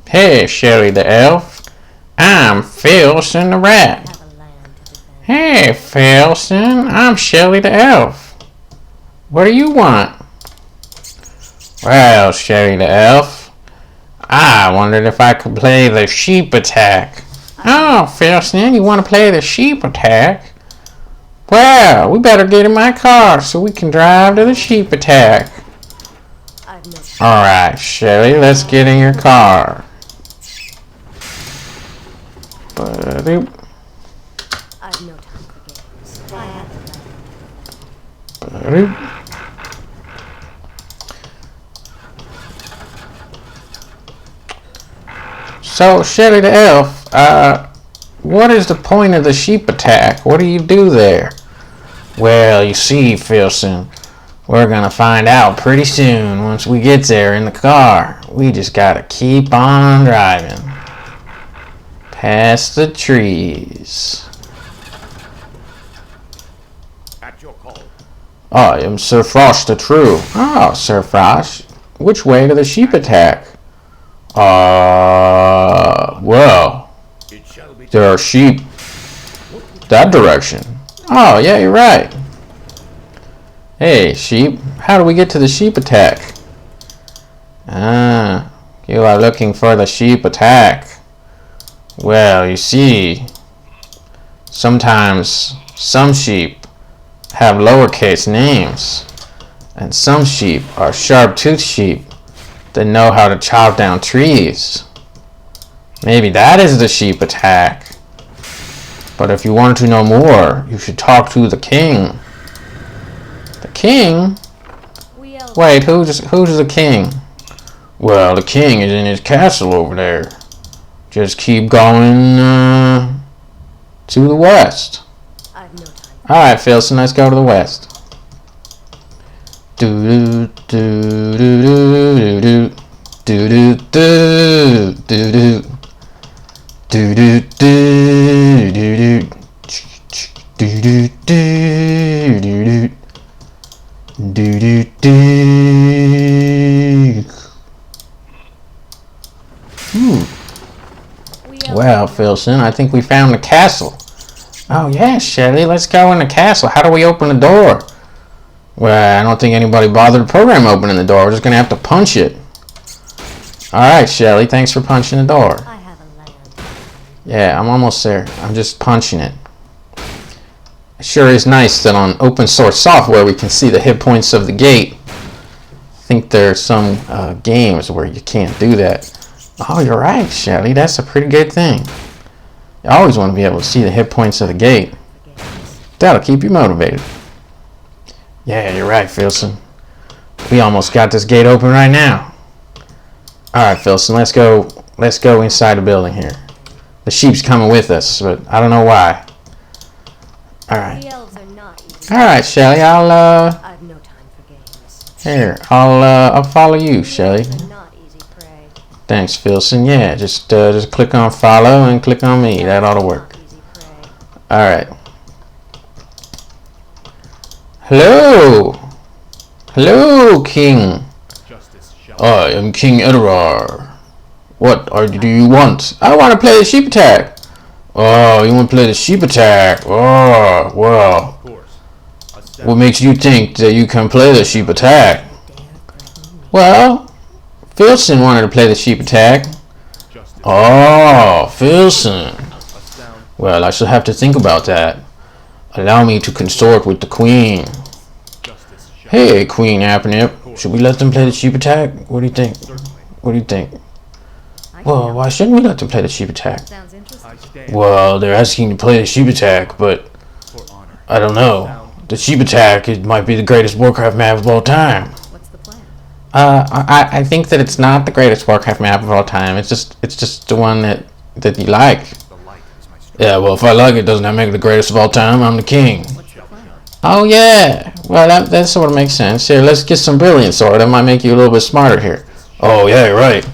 Hey, Shelly the elf. I'm Filson the Rat. Hey, Filson. I'm Shelly the elf. What do you want? Well, Shelly the elf, I wondered if I could play the sheep attack. Oh, Filson, you want to play the sheep attack? Well, we better get in my car so we can drive to the sheep attack. Alright, Shelly, let's get in your car. Ba-doop. I've no time for games. I have Ba-doop. So, Shelly the elf, what is the point of the sheep attack? What do you do there? Well, you see, Filson, we're gonna find out pretty soon once we get there in the car. We just gotta keep on driving. Past the trees. At your call. I am Sir Frost the True. Oh, Sir Frost, which way to the sheep attack? Well, It shall be. there are sheep that direction. Oh, yeah, you're right. Hey, sheep, how do we get to the sheep attack? Ah, you are looking for the sheep attack. Well, you see, sometimes some sheep have lowercase names, and some sheep are sharp-toothed sheep that know how to chop down trees. Maybe that is the sheep attack. But if you want to know more, you should talk to the king. The king? Wait, who's the king? Well, the king is in his castle over there. Just keep going to the west. I've no time. Alright, Filson, let's go to the west. Do do do do do do do do do do do do do do do do do do do do. Well, Filson, I think we found the castle. Oh yeah, Shelly, let's go in the castle. How do we open the door? Well, I don't think anybody bothered to program opening the door. We're just gonna have to punch it. Alright, Shelly, thanks for punching the door. I have a land. Yeah, I'm almost there. I'm just punching it. It sure is nice that on open source software we can see the hit points of the gate. I think there's some games where you can't do that. Oh, you're right, Shelly. That's a pretty good thing. You always want to be able to see the hit points of the gate. That'll keep you motivated. Yeah, you're right, Filson. We almost got this gate open right now. Alright, Filson, let's go inside the building here. The sheep's coming with us, but I don't know why. Alright. The elves are not easy. Alright, Shelly, I'll I've no time for games. here, I'll follow you, Shelly. They're not easy prey. Thanks, Filson. Yeah, just click on follow and click on me. That ought to work. Not easy prey. Alright. Hello! Hello, King. Justice shall. I am King Edorar. What do you want? I want to play the sheep attack. Oh, you want to play the sheep attack? Oh, well. Of course. What makes you think that you can play the sheep attack? Well, Filson wanted to play the sheep attack. Justice. Oh, Filson. Astound. Well, I shall have to think about that. Allow me to consort with the queen. Justice shall. Hey, Queen Apnip. Should we let them play the sheep attack? What do you think? Certainly. What do you think? I Well, can why shouldn't we let them play the sheep attack? Sounds interesting. I stand Well, they're asking to play the sheep attack, but for honor. I don't know. The sheep attack, it might be the greatest Warcraft map of all time. What's the plan? I think that it's not the greatest Warcraft map of all time. It's just the one that you like. The light is my strength. Yeah, well, if I like it, doesn't that make it the greatest of all time? I'm the king. What's the plan? Oh yeah. Well, that sort of makes sense. Here, let's get some brilliant sword. That might make you a little bit smarter here. Oh yeah, you're right.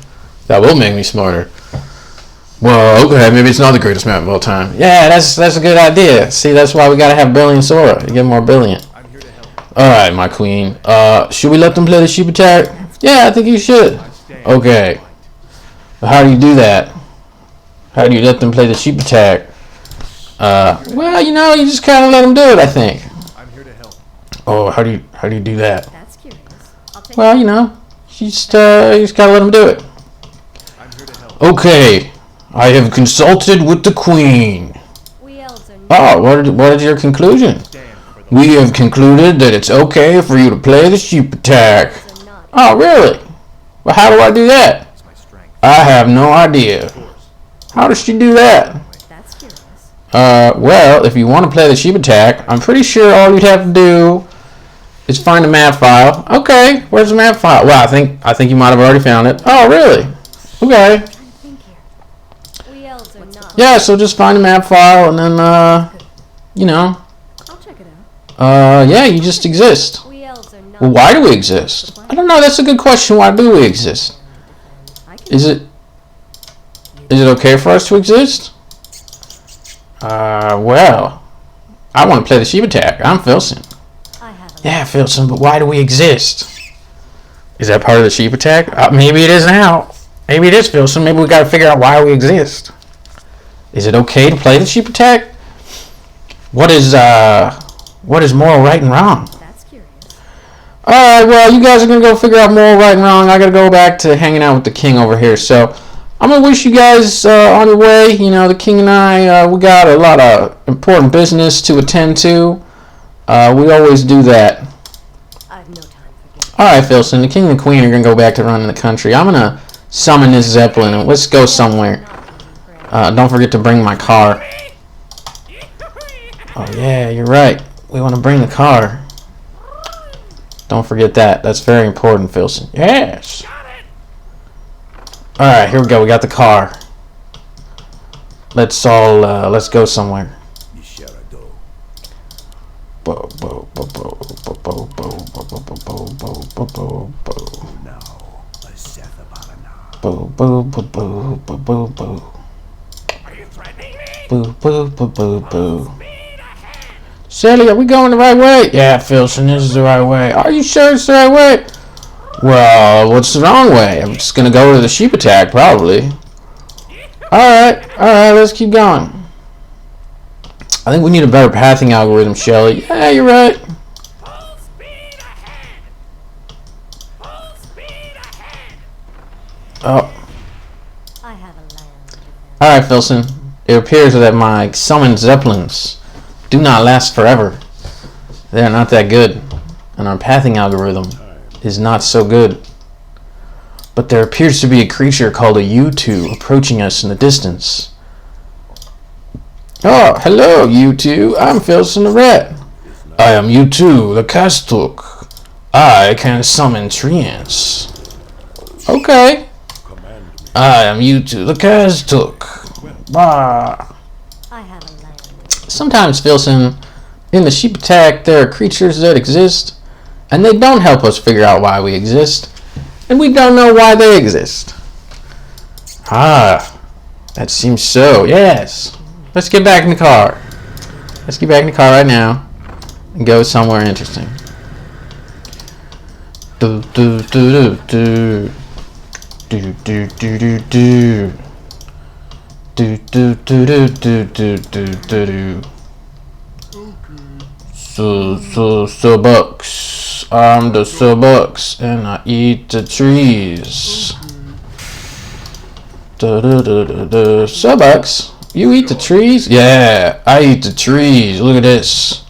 That will make me smarter. Well, okay, maybe it's not the greatest map of all time. Yeah, that's a good idea. See, that's why we gotta have brilliant sword to get more brilliant. I'm here to help. All right, my queen. Should we let them play the sheep attack? Yeah, I think you should. I stand Okay. How do you do that? How do you let them play the sheep attack? Well, you know, you just kind of let them do it, I think. I'm here to help. Oh, how do you do that? That's curious. I'll take Well, you know, you just gotta let them do it. I'm here to help. Okay, I have consulted with the queen. We elves are not Oh, what is your conclusion? Stand for the We have concluded that it's okay for you to play the sheep attack. are not. Oh, really? Well, how do I do that? It's my strength. I have no idea. Of course. How does she do that? That's curious. Well, if you want to play the sheep attack, I'm pretty sure all you'd have to do is find the map file. Okay, where's the map file? Well, I think you might have already found it. Oh, really? Okay. I'm trying to think here. We elves are not. Yeah, so just find the map file and then, you know, I'll check it out. yeah, you just exist. We elves are not. Well, why do we exist? I don't know. That's a good question. Why do we exist? I can Is it okay for us to exist? Well, I want to play the sheep attack. I'm Filson. I have a Yeah, Filson, but why do we exist? Is that part of the sheep attack? Maybe it is now. Maybe it is, Filson. Maybe we got to figure out why we exist. Is it okay to play the sheep attack? What is moral right and wrong? That's curious. Alright, well, you guys are going to go figure out moral right and wrong. I got to go back to hanging out with the king over here. So, I'm going to wish you guys on your way. You know, the king and I, we got a lot of important business to attend to. We always do that. I have no time for games. Alright, Filson, the king and the queen are going to go back to running the country. I'm going to summon this Zeppelin and let's go somewhere. Not looking for any- Don't forget to bring my car. Oh, yeah, you're right. We want to bring the car. Don't forget that. That's very important, Filson. Yes. Alright, here we go. We got the car. Let's go somewhere. Bo, bo, bo, bo, bo, bo, bo, bo, bo, bo, bo, bo, bo, bo. Boo, boo, boo, boo, boo, boo, boo. Boo, boo, boo, boo, boo. Sally, are we going the right way? Yeah, Filson, this is the right way. Are you sure it's the right way? Well, what's the wrong way? I'm just gonna go to the sheep attack, probably. Alright, let's keep going. I think we need a better pathing algorithm, Shelly. Yeah, you're right. Full speed ahead. Full speed ahead. Oh, I have a land. to defend. alright, Filson. It appears that my summoned Zeppelins do not last forever. They're not that good. And our pathing algorithm is not so good. But there appears to be a creature called a U2 approaching us in the distance. Oh, hello, U2. I'm Filson the Rat. I am U2, the Kastuk. I can summon treants. Okay. I am U2, the Kastuk. Bah. I have a land. Sometimes, Filson, in the sheep attack, there are creatures that exist, and they don't help us figure out why we exist, and we don't know why they exist. Ah, that seems so. Yes. Let's get back in the car. Let's get back in the car right now and go somewhere interesting. Do do do do do do do do do. Do do do do do do do do do. So bucks. I'm the Subucks and I eat the trees. Subucks? You eat the trees? Yeah, I eat the trees. Look at this.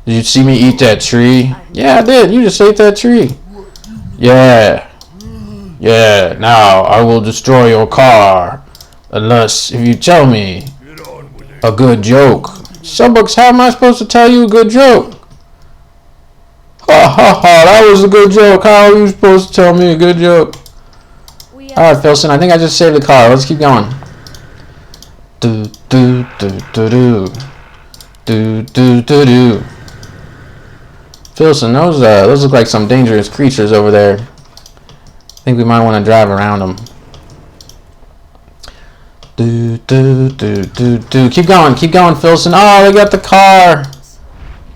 Did you see me eat that tree? Yeah, I did. You just ate that tree. Yeah. Yeah, now I will destroy your car. Unless if you tell me a good joke. Subucks, how am I supposed to tell you a good joke? Ha ha ha, that was a good joke. How are you supposed to tell me a good joke? We Alright, Filson, I think I just saved the car. Let's keep going. Do do do do do. Do do do do. Filson, those look like some dangerous creatures over there. I think we might want to drive around them. Do do do do do. Keep going, Filson. Oh, they got the car.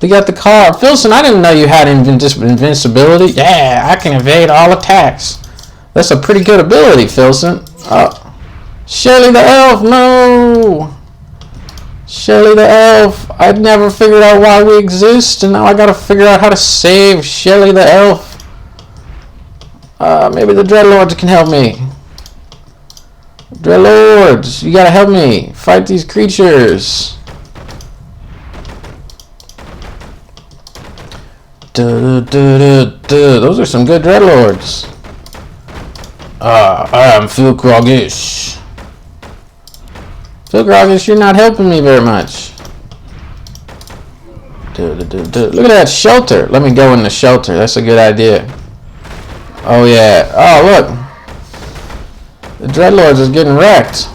They got the car. Filson, I didn't know you had invincibility. Yeah, I can evade all attacks. That's a pretty good ability, Filson. Shelly the elf, no! Shelly the elf, I'd never figured out why we exist, and now I gotta figure out how to save Shelly the elf. Maybe the Dreadlords can help me. Dreadlords, you gotta help me fight these creatures. Those are some good Dreadlords. I am Phil Groggish. Phil Groggish, you're not helping me very much. Look at that shelter. Let me go in the shelter. That's a good idea. Oh yeah. Oh look. The Dreadlords is getting wrecked.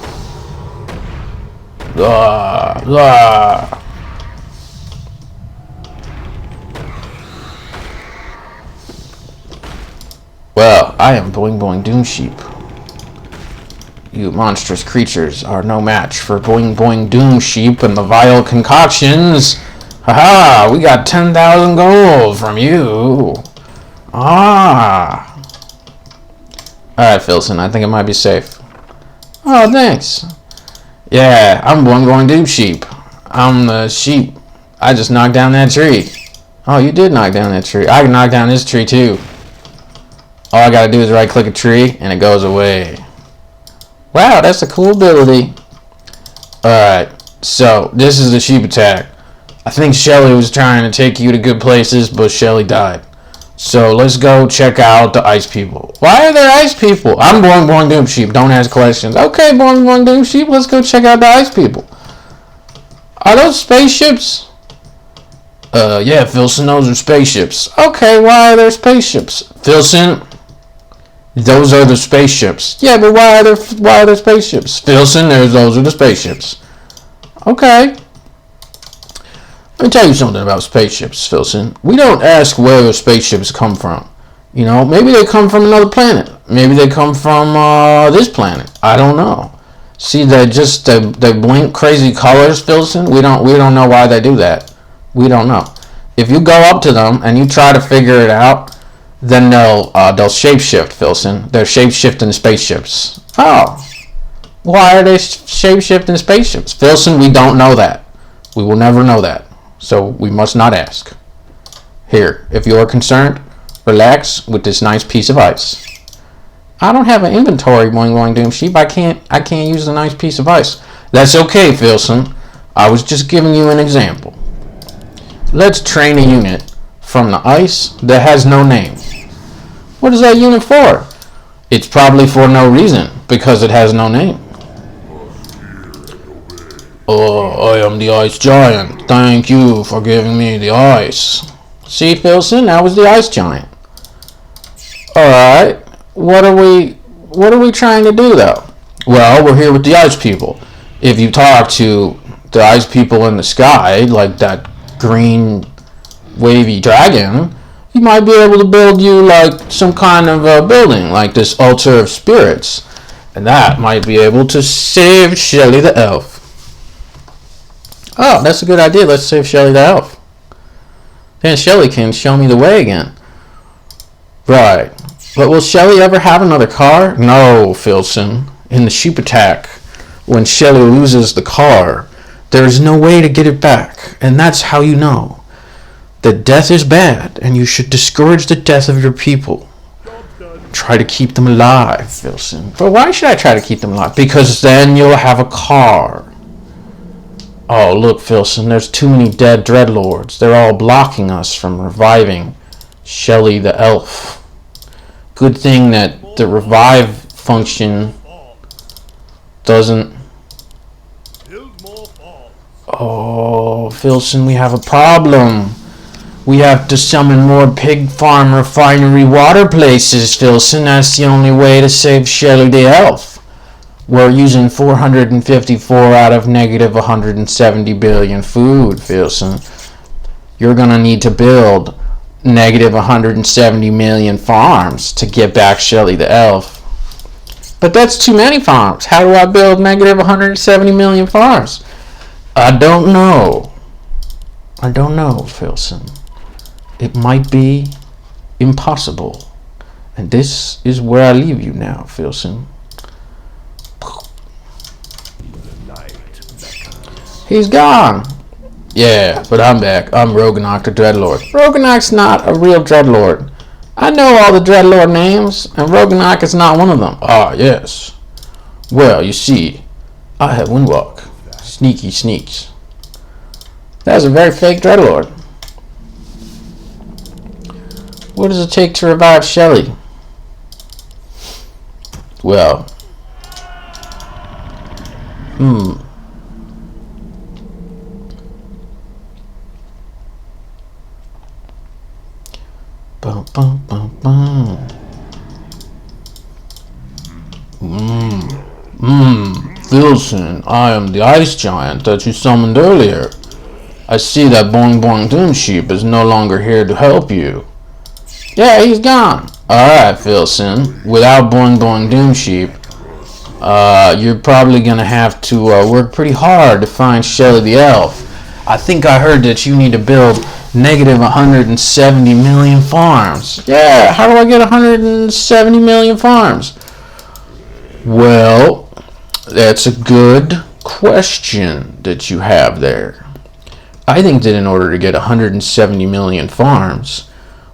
Well, I am Boing Boing Doom Sheep. You monstrous creatures are no match for Boing Boing Doom Sheep and the vile concoctions. Haha, we got 10,000 gold from you. Alright, Filson, I think it might be safe. Oh, thanks. Yeah, I'm Boing Boing Doom Sheep. I'm the sheep. I just knocked down that tree. Oh, you did knock down that tree. I can knock down this tree too. All I gotta do is right click a tree and it goes away. Wow, that's a cool ability. Alright, so this is the sheep attack. I think Shelly was trying to take you to good places, but Shelly died. So let's go check out the ice people. Why are there ice people? I'm Boing Boing Doom Sheep, don't ask questions. Okay, Boing Boing Doom Sheep, let's go check out the ice people. Are those spaceships? Yeah, Filson, those are spaceships. Okay, why are there spaceships? Filson, those are the spaceships. Yeah, but why are there spaceships? Filson, those are the spaceships. Okay. Let me tell you something about spaceships, Filson. We don't ask where the spaceships come from. You know, maybe they come from another planet. Maybe they come from this planet. I don't know. See, they blink crazy colors, Filson. We don't know why they do that. We don't know. If you go up to them and you try to figure it out, then they'll shapeshift, Filson. They're shapeshifting spaceships. Oh. Why are they shapeshifting spaceships? Filson, we don't know that. We will never know that. So we must not ask. Here, if you are concerned, relax with this nice piece of ice. I don't have an inventory, Boing Boing Doom Sheep. I can't use the nice piece of ice. That's okay, Filson. I was just giving you an example. Let's train a unit from the ice that has no name. What is that unit for? It's probably for no reason, because it has no name. Oh, I am the ice giant. Thank you for giving me the ice. See, Filson, that was the ice giant. Alright, what are we trying to do though? Well, we're here with the ice people. If you talk to the ice people in the sky, like that green wavy dragon, he might be able to build you like some kind of a building, like this altar of spirits, and that might be able to save Shelly the elf. Oh, that's a good idea. Let's save Shelly the elf. Then Shelly can show me the way again. Right. But will Shelly ever have another car? No, Filson. In the sheep attack, when Shelly loses the car, there is no way to get it back, and that's how you know that death is bad, and you should discourage the death of your people. Try to keep them alive, Filson. But why should I try to keep them alive? Because then you'll have a car. Oh, look, Filson, there's too many dead Dreadlords. They're all blocking us from reviving Shelly the elf. Good thing that the revive function doesn't... Oh, Filson, we have a problem. We have to summon more pig farm refinery water places, Filson. That's the only way to save Shelly the elf. We're using 454 out of negative 170 billion food, Filson. You're gonna need to build negative 170 million farms to get back Shelly the elf. But that's too many farms. How do I build negative 170 million farms? I don't know. Filson. It might be impossible. And this is where I leave you now, Filson. He's gone. Yeah, but I'm back. I'm Roganok the Dreadlord. Roganok's not a real Dreadlord. I know all the Dreadlord names, and Roganok is not one of them. Ah, yes. Well, you see, I have Windwalk. Sneaky sneaks. That's a very fake Dreadlord. What does it take to revive Shelly? Well, Bum, bum, bum, bum. Filson, I am the ice giant that you summoned earlier. I see that Boing Boing Doom Sheep is no longer here to help you. Yeah, he's gone. Alright, Filson. Without Boing Boing Doom Sheep, you're probably gonna have to work pretty hard to find Shelly the Elf. I think I heard that you need to build negative 170 million farms. Yeah, how do I get 170 million farms? Well, that's a good question that you have there. I think that in order to get 170 million farms,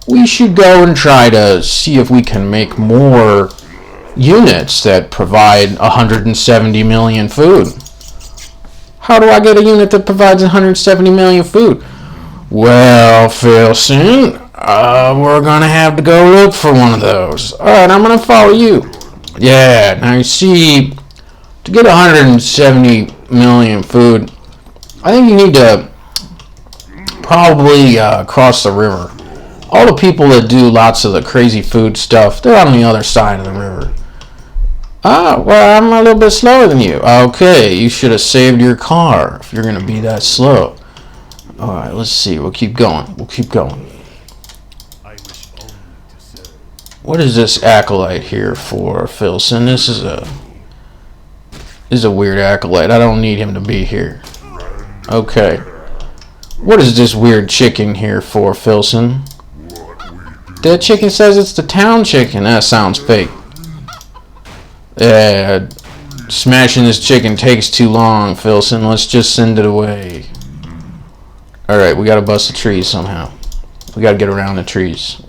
we should go and try to see if we can make more units that provide 170 million food. How do I get a unit that provides 170 million food? Well, Filson, we're gonna have to go look for one of those. Alright, I'm gonna follow you. Yeah, now you see, to get 170 million food, I think you need to probably cross the river. All the people that do lots of the crazy food stuff, they're on the other side of the river. Ah, well, I'm a little bit slower than you. Okay, you should have saved your car if you're gonna be that slow. Alright, let's see. We'll keep going. What is this acolyte here for, Filson? This is a weird acolyte. I don't need him to be here. Okay. What is this weird chicken here for, Filson? That chicken says it's the town chicken. That sounds fake. Yeah, smashing this chicken takes too long, Filson. Let's just send it away. Alright, we gotta bust the trees somehow. We gotta get around the trees.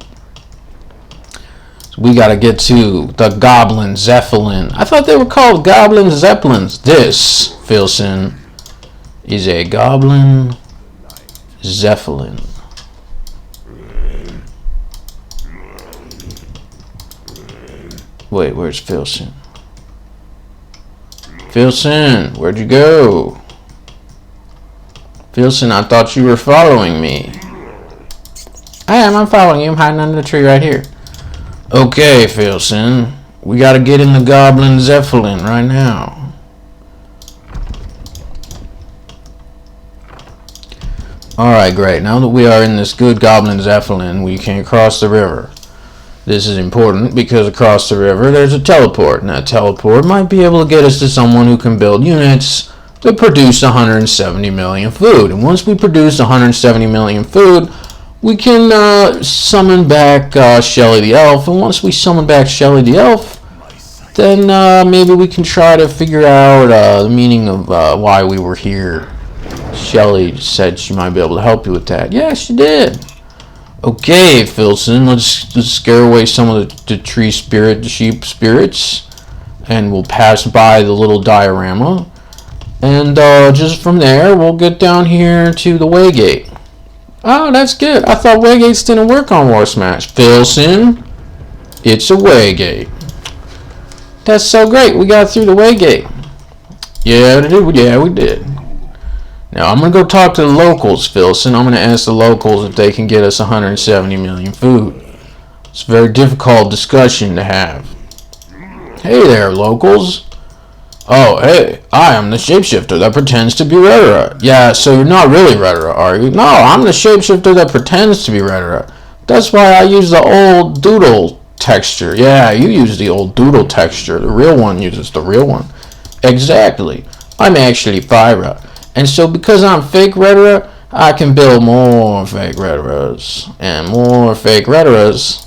So we gotta get to the Goblin Zeppelin. I thought they were called Goblin Zeppelins. This, Filson, is a Goblin Zeppelin. Wait, where's Filson? Filson, where'd you go? Filson, I thought you were following me. I'm following you. I'm hiding under the tree right here. Okay, Filson. We gotta get in the Goblin Zeppelin right now. Alright, great. Now that we are in this good Goblin Zeppelin, we can cross the river. This is important because across the river there's a teleport, and that teleport might be able to get us to someone who can build units that produce 170 million food. And once we produce 170 million food, we can summon back Shelly the Elf. And once we summon back Shelly the Elf, then maybe we can try to figure out the meaning of why we were here. Shelly said she might be able to help you with that. Yeah, she did. Okay, Filson, let's scare away some of the tree spirit, the sheep spirits, and we'll pass by the little diorama. And just from there, we'll get down here to the Waygate. Oh, that's good. I thought Waygates didn't work on War Smash. Filson, it's a Waygate. That's so great. We got through the Waygate. Yeah, we did. Now, I'm going to go talk to the locals, Filson. I'm going to ask the locals if they can get us 170 million food. It's a very difficult discussion to have. Hey there, locals. Oh, hey, I am the shapeshifter that pretends to be Rhetora. Yeah, so you're not really Rhetora, are you? No, I'm the shapeshifter that pretends to be Rhetora. That's why I use the old doodle texture. Yeah, you use the old doodle texture. The real one uses the real one. Exactly. I'm actually Fyra. And so because I'm fake Rhetora, I can build more fake Rhetoras. And more fake Rhetoras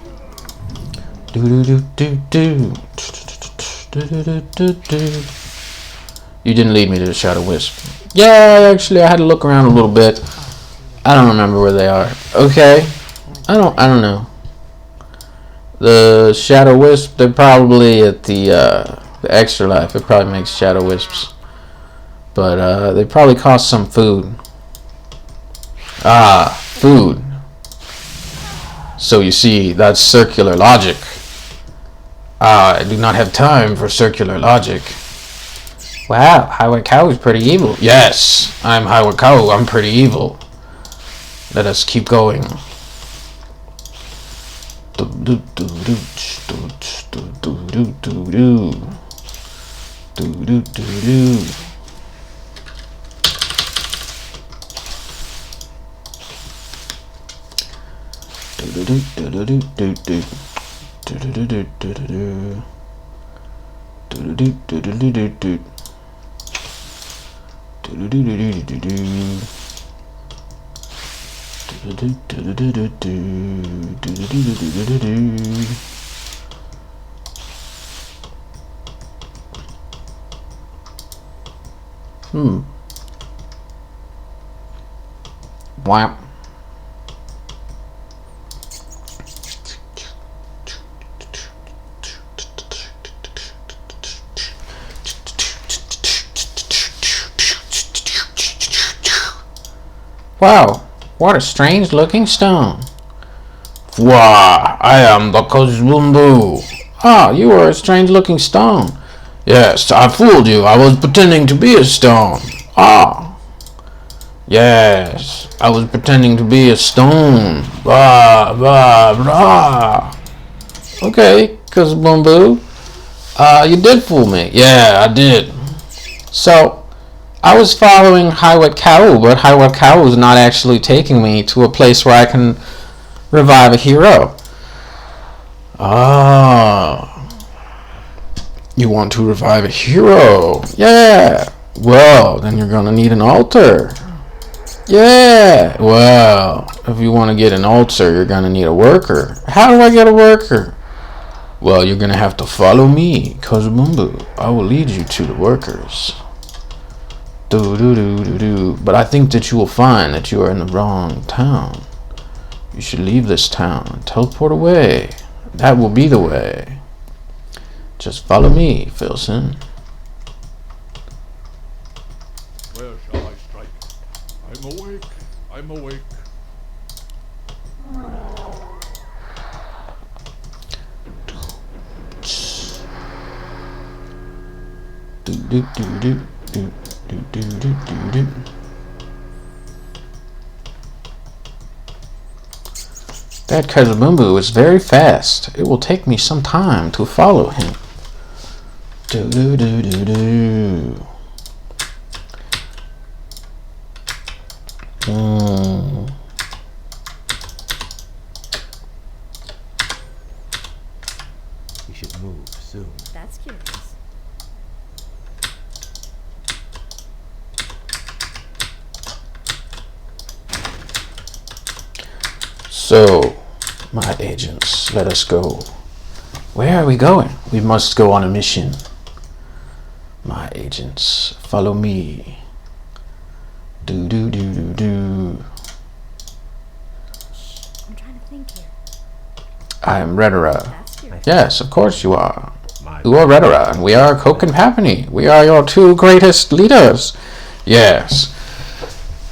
Do do do do do. You didn't lead me to the Shadow Wisp. Yeah, actually, I had to look around a little bit. I don't remember where they are. Okay, I don't know. The Shadow Wisp, they're probably at the Extra Life. It probably makes Shadow Wisps, but they probably cost some food. Ah, food. So you see, that's circular logic. Ah, I do not have time for circular logic. Wow, Highway Cow is pretty evil. Yes, I'm Highway Cow. I'm pretty evil. Let us keep going. Wow. Wow, what a strange looking stone. Wow, I am the Kozumbu. Ah, you are a strange looking stone. Yes, I fooled you. I was pretending to be a stone. Ah. Yes, I was pretending to be a stone. Blah, blah, blah. Okay, Kozumbu. You did fool me. Yeah, I did. So, I was following Highway Cow, but Highway Cow was not actually taking me to a place where I can revive a hero. Ah. You want to revive a hero? Yeah. Well, then you're going to need an altar. Yeah. Well, if you want to get an altar, you're going to need a worker. How do I get a worker? Well, you're going to have to follow me, Kozumbu. I will lead you to the workers. But I think that you will find that you are in the wrong town. You should leave this town and teleport away. That will be the way. Just follow me, Filson. Where shall I strike? I'm awake. I'm awake. That Kazabumbu is very fast. It will take me some time to follow him. We should move soon. That's curious. So, my agents, let us go. Where are we going? We must go on a mission. My agents, follow me. I'm trying to think here. I am Redera. That's curious. Yes, of course you are. My You are Redera, and we are Coke and Papany. We are your two greatest leaders. Yes.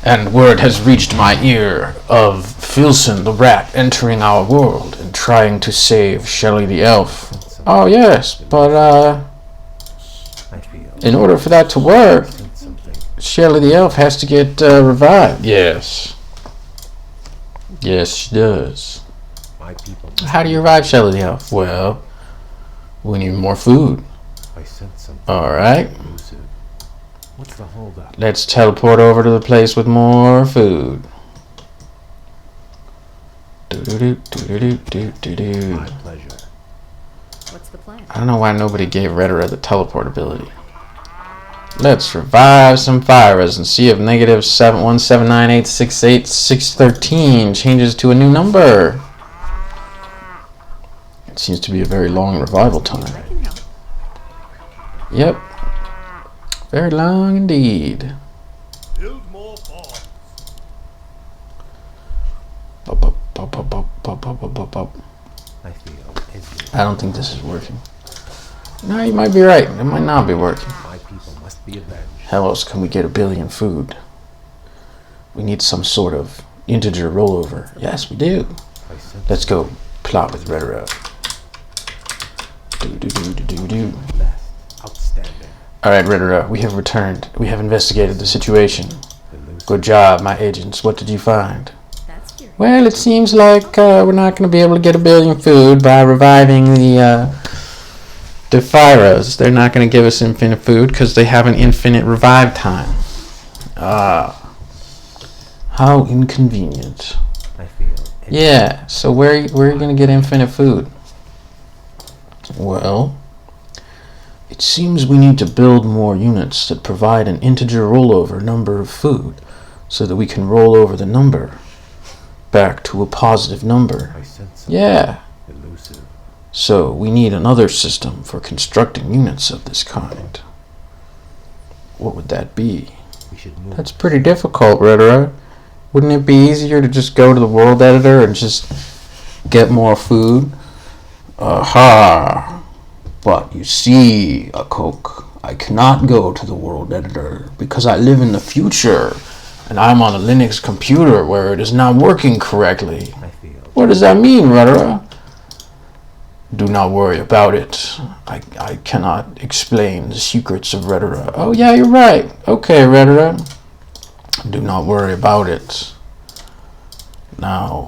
And word has reached my ear of Filson the Rat entering our world and trying to save Shelley the Elf. Oh yes, but I feel in order for that to work, something. Shelley the Elf has to get revived. Yes. Yes, she does. My people. How do you revive Shelley the Elf? Well, we need more food. I sense something Alright. elusive. What's the holdup? Let's teleport over to the place with more food. My pleasure. What's the plan? I don't know why nobody gave Redera the teleport ability. Let's revive some fires and see if negative 7179868 613 changes to a new number. seems to be a very long revival I time. can help. Yep. Very long indeed. Build more farms. Bup, bup, bup, bup, bup, bup, bup, bup, bup, bup. I feel envious. I don't think this is working. No, you might be right. It might not be working. My people must be avenged. How else can we get 1 billion food? We need some sort of integer rollover. Yes, we do. I sense Let's go plot with Rhetoric. Do. best. Outstanding. Alright, Rhetoric, we have returned. We have investigated the situation. Elusive. Good job, my agents. What did you find? That's curious. Well, it seems like we're not going to be able to get 1 billion food by reviving the Defiras. They're not going to give us infinite food because they have an infinite revive time. How inconvenient. I feel envious. Yeah, so where are you going to get infinite food? Well, it seems we need to build more units that provide an integer rollover number of food so that we can roll over the number back to a positive number. I sense something Yeah, elusive. so we need another system for constructing units of this kind. What would that be? We should move. That's pretty difficult, Rhetoric. Wouldn't it be easier to just go to the world editor and just get more food? Aha! But you see, Akok, I cannot go to the world editor because I live in the future and I'm on a Linux computer where it is not working correctly. I feel. What does that mean, Rhetoric? Do not worry about it. I cannot explain the secrets of Rhetoric. Oh yeah, you're right. Okay, Rhetoric. Do not worry about it. Now,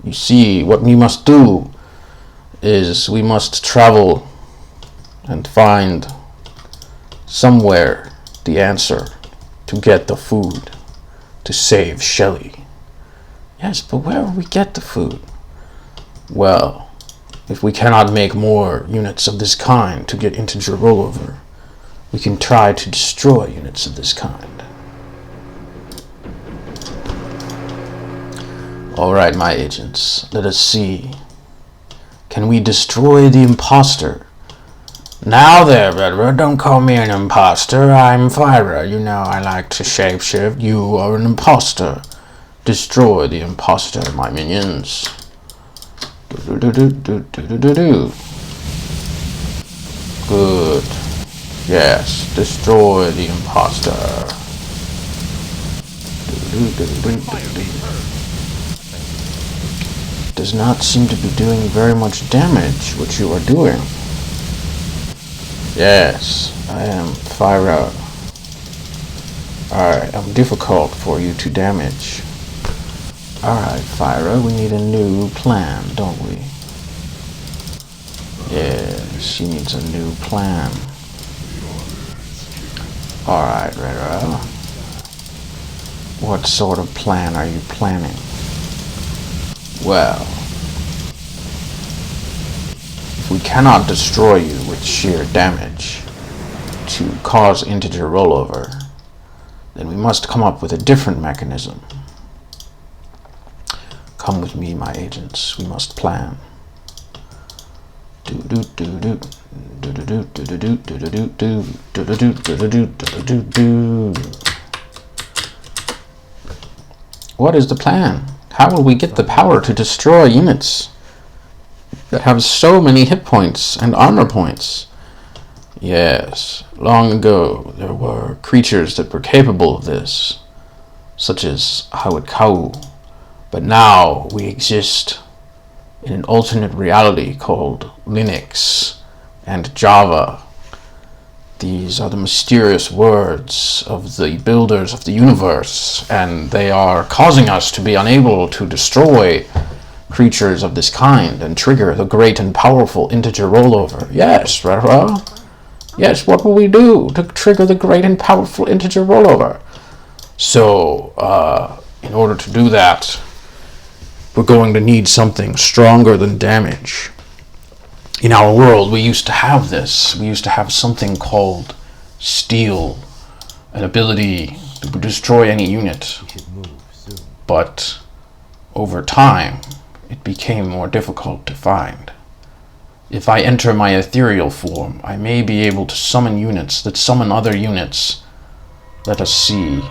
you see, what we must do is we must travel and find somewhere the answer to get the food to save Shelley. Yes, but where will we get the food? Well, if we cannot make more units of this kind to get integer rollover, we can try to destroy units of this kind. Alright, my agents, let us see. Can we destroy the imposter? Now there, Redra, don't call me an imposter. I'm Fyra. You know I like to shapeshift. You are an imposter. Destroy the imposter, my minions. Do. Good. Yes, destroy the imposter. Does not seem to be doing very much damage, what you are doing. Yes, I am Fyra. Alright, I'm difficult for you to damage. Alright, Fyra, we need a new plan, don't we? Yeah, she needs a new plan. Alright, Rera. What sort of plan are you planning? Well, if we cannot destroy you with sheer damage to cause integer rollover, then we must come up with a different mechanism. Come with me, my agents. We must plan. What is the plan? How will we get the power to destroy units that have so many hit points and armor points? Yes, long ago there were creatures that were capable of this, such as Hawakau, but now we exist in an alternate reality called Linux and Java. These are the mysterious words of the builders of the universe, and they are causing us to be unable to destroy creatures of this kind and trigger the great and powerful integer rollover. Yes, Rara? Yes, what will we do to trigger the great and powerful integer rollover? So, in order to do that, we're going to need something stronger than damage. In our world, we used to have this. We used to have something called steel, an ability to destroy any unit. We should move soon. But over time, it became more difficult to find. If I enter my ethereal form, I may be able to summon units that summon other units. Let us see.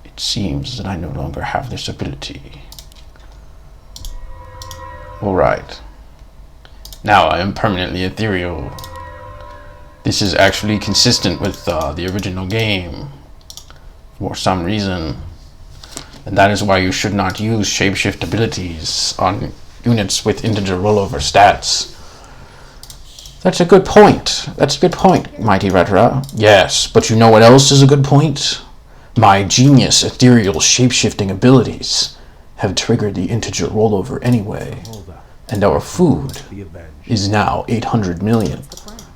It seems that I no longer have this ability. Alright. Now I am permanently ethereal. This is actually consistent with the original game for some reason. And that is why you should not use shapeshift abilities on units with integer rollover stats. That's a good point. That's a good point, Mighty Retera. Yes, but you know what else is a good point? My genius ethereal shapeshifting abilities have triggered the integer rollover anyway. And our food is now 800 million.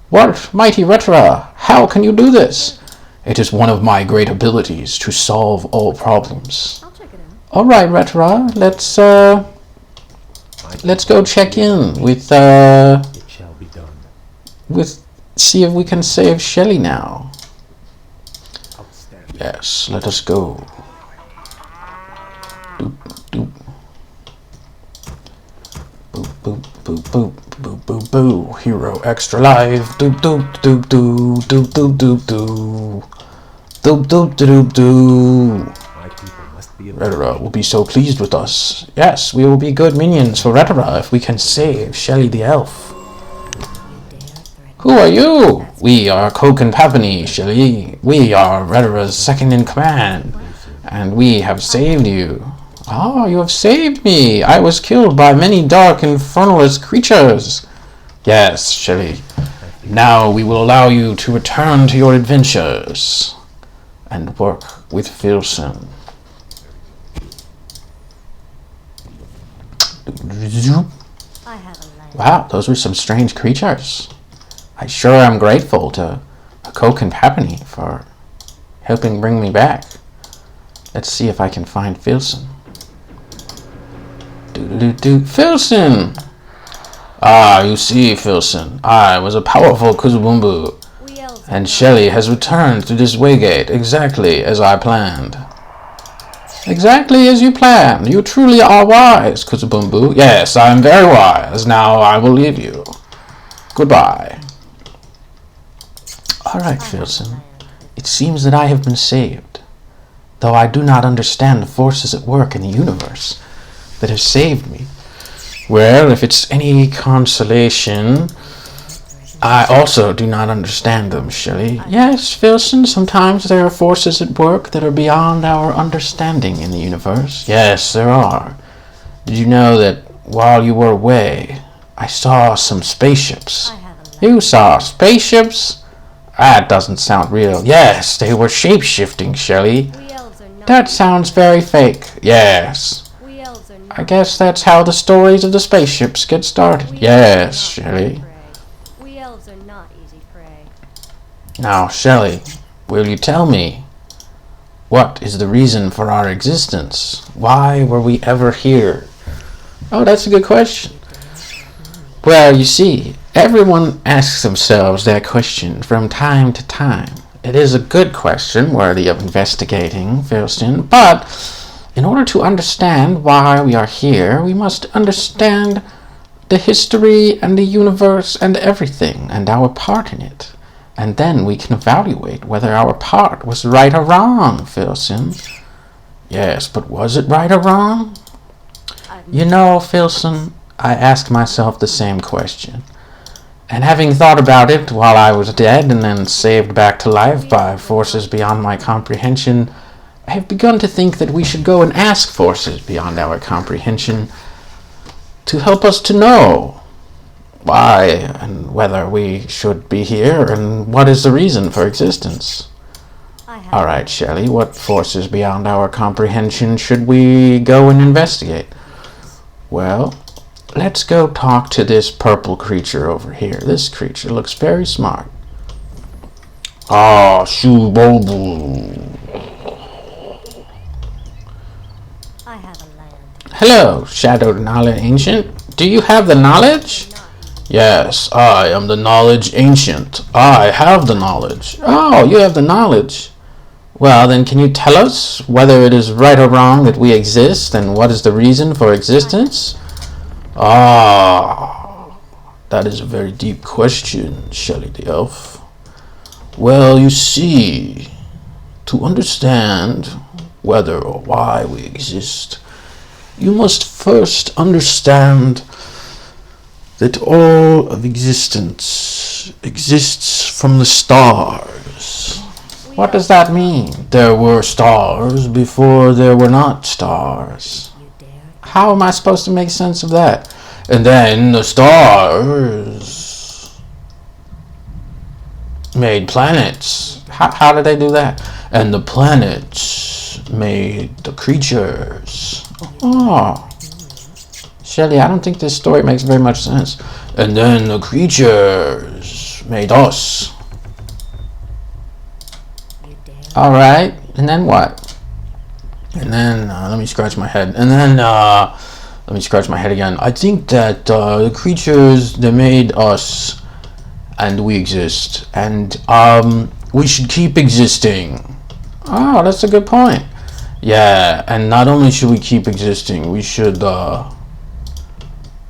What, Mighty Retera? How can you do this? It is one of my great abilities to solve all problems. I'll check it out. All right, Retera, let's go check in with It shall be done. see if we can save Shelly now. Outstanding. Yes, let us go. Doop doop. Boop boop boop boop boop boop boop. Hero extra life. Doop doop doop doop doop doop doop doop. Doop doop doop doop. My people must be Retera will be so pleased with us. Yes, we will be good minions for Retera if we can save Shelly the elf. Who are you? We are Coke and Papany, Shelly. We are Retera's second in command, and we have saved you. Ah, you have saved me. I was killed by many dark infernalist creatures. Yes, Shelly. Now we will allow you to return to your adventures and work with Filson. I have a land. Wow, those were some strange creatures. I sure am grateful to Coke and Papany for helping bring me back. Let's see if I can find Filson. Filson! Ah, you see, Filson, I was a powerful Kuzabumbu, We elves and Shelly has returned through this waygate exactly as I planned. Exactly as you planned. You truly are wise, Kuzabumbu. Yes, I am very wise. Now I will leave you. Goodbye. Alright, Filson. It seems that I have been saved, though I do not understand the forces at work in the universe that have saved me. Well, if it's any consolation, I also do not understand them, Shelley. Yes, Filson, sometimes there are forces at work that are beyond our understanding in the universe. Yes, there are. Did you know that while you were away, I saw some spaceships? I have a land. You saw spaceships? That doesn't sound real. Yes, they were shape-shifting, Shelley. We elves are not. That sounds very fake. Yes. We elves are not. I guess that's how the stories of the spaceships get started. We Yes, elves are not Shelley. easy prey. We elves are not easy prey. Now, Shelley, will you tell me, what is the reason for our existence? Why were we ever here? Oh, that's a good question. Well, you see, everyone asks themselves that question from time to time. It is a good question worthy of investigating, Filson, but in order to understand why we are here, we must understand the history and the universe and everything and our part in it. And then we can evaluate whether our part was right or wrong, Filson. Yes, but was it right or wrong? You know, Filson, I ask myself the same question. And having thought about it while I was dead and then saved back to life by forces beyond my comprehension, I have begun to think that we should go and ask forces beyond our comprehension to help us to know why and whether we should be here and what is the reason for existence. I have All right, Shelley, what forces beyond our comprehension should we go and investigate? Well, let's go talk to this purple creature over here. This creature looks very smart. Ah, Shubobu. I have a land. Hello, Shadowed Knowledge Ancient. Do you have the knowledge? Yes, I am the Knowledge Ancient. I have the knowledge. Oh, you have the knowledge. Well, then can you tell us whether it is right or wrong that we exist and what is the reason for existence? Ah, that is a very deep question, Shelley the Elf. Well, you see, to understand whether or why we exist, you must first understand that all of existence exists from the stars. What does that mean? There were stars before there were not stars. How am I supposed to make sense of that? And then the stars made planets. How did they do that? And the planets made the creatures. Oh, Shelley, I don't think this story makes very much sense. And then the creatures made us. Alright, and then what? And then, let me scratch my head. And then, let me scratch my head again. I think that the creatures, they made us, and we exist. And we should keep existing. Oh, that's a good point. Yeah, and not only should we keep existing, we should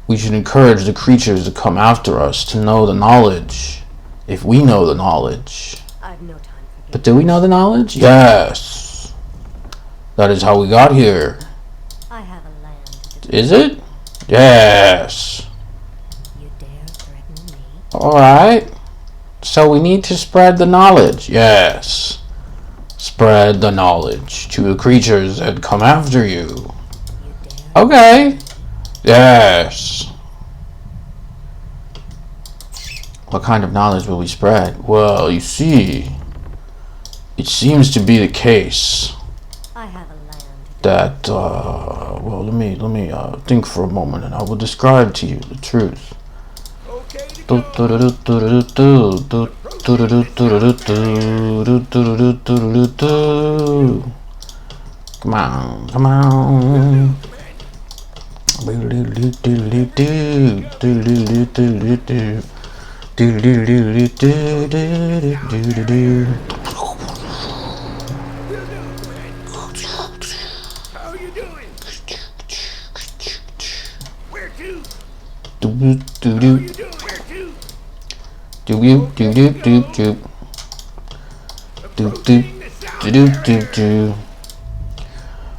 encourage the creatures to come after us, to know the knowledge. If we know the knowledge. I've no time for But do we know the knowledge? Yes. That is how we got here. I have a land. Is it? Yes. You dare threaten me? Alright. So we need to spread the knowledge. Yes. Spread the knowledge to the creatures that come after you. You dare? Okay. Yes. What kind of knowledge will we spread? Well, you see, it seems to be the case I have a land. that, well, let me think for a moment, and I will describe to you the truth. Come on, come on. How are you doing? Where to?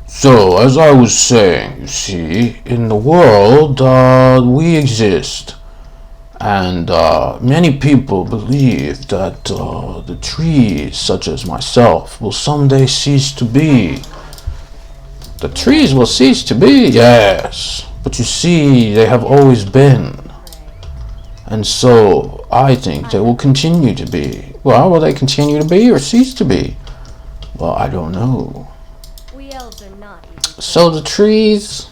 So, as I was saying, you see, in the world, we exist. And many people believe that the trees, such as myself, will someday cease to be. The trees will cease to be, yes. But you see, they have always been. And so, I think they will continue to be. Well, will they continue to be or cease to be? Well, I don't know. We elves are not easy. So the trees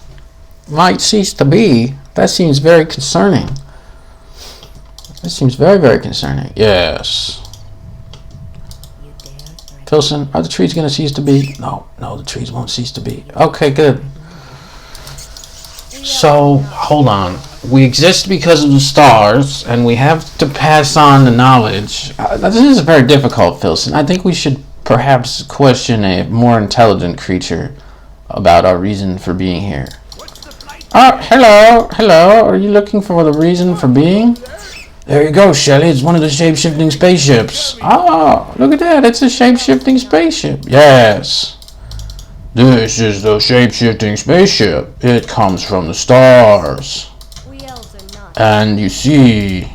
might cease to be. That seems very concerning. That seems very, very concerning. Yes. You dare threaten Filson, are the trees going to cease to be? No, the trees won't cease to be. Okay, good. So, hold on. We exist because of the stars, and we have to pass on the knowledge. This is very difficult, Filson. I think we should perhaps question a more intelligent creature about our reason for being here. Oh, hello. Are you looking for the reason for being? There you go, Shelley. It's one of the shape-shifting spaceships. Oh, look at that. It's a shape-shifting spaceship. Yes. This is the shape-shifting spaceship. It comes from the stars. we elves are not. And you see,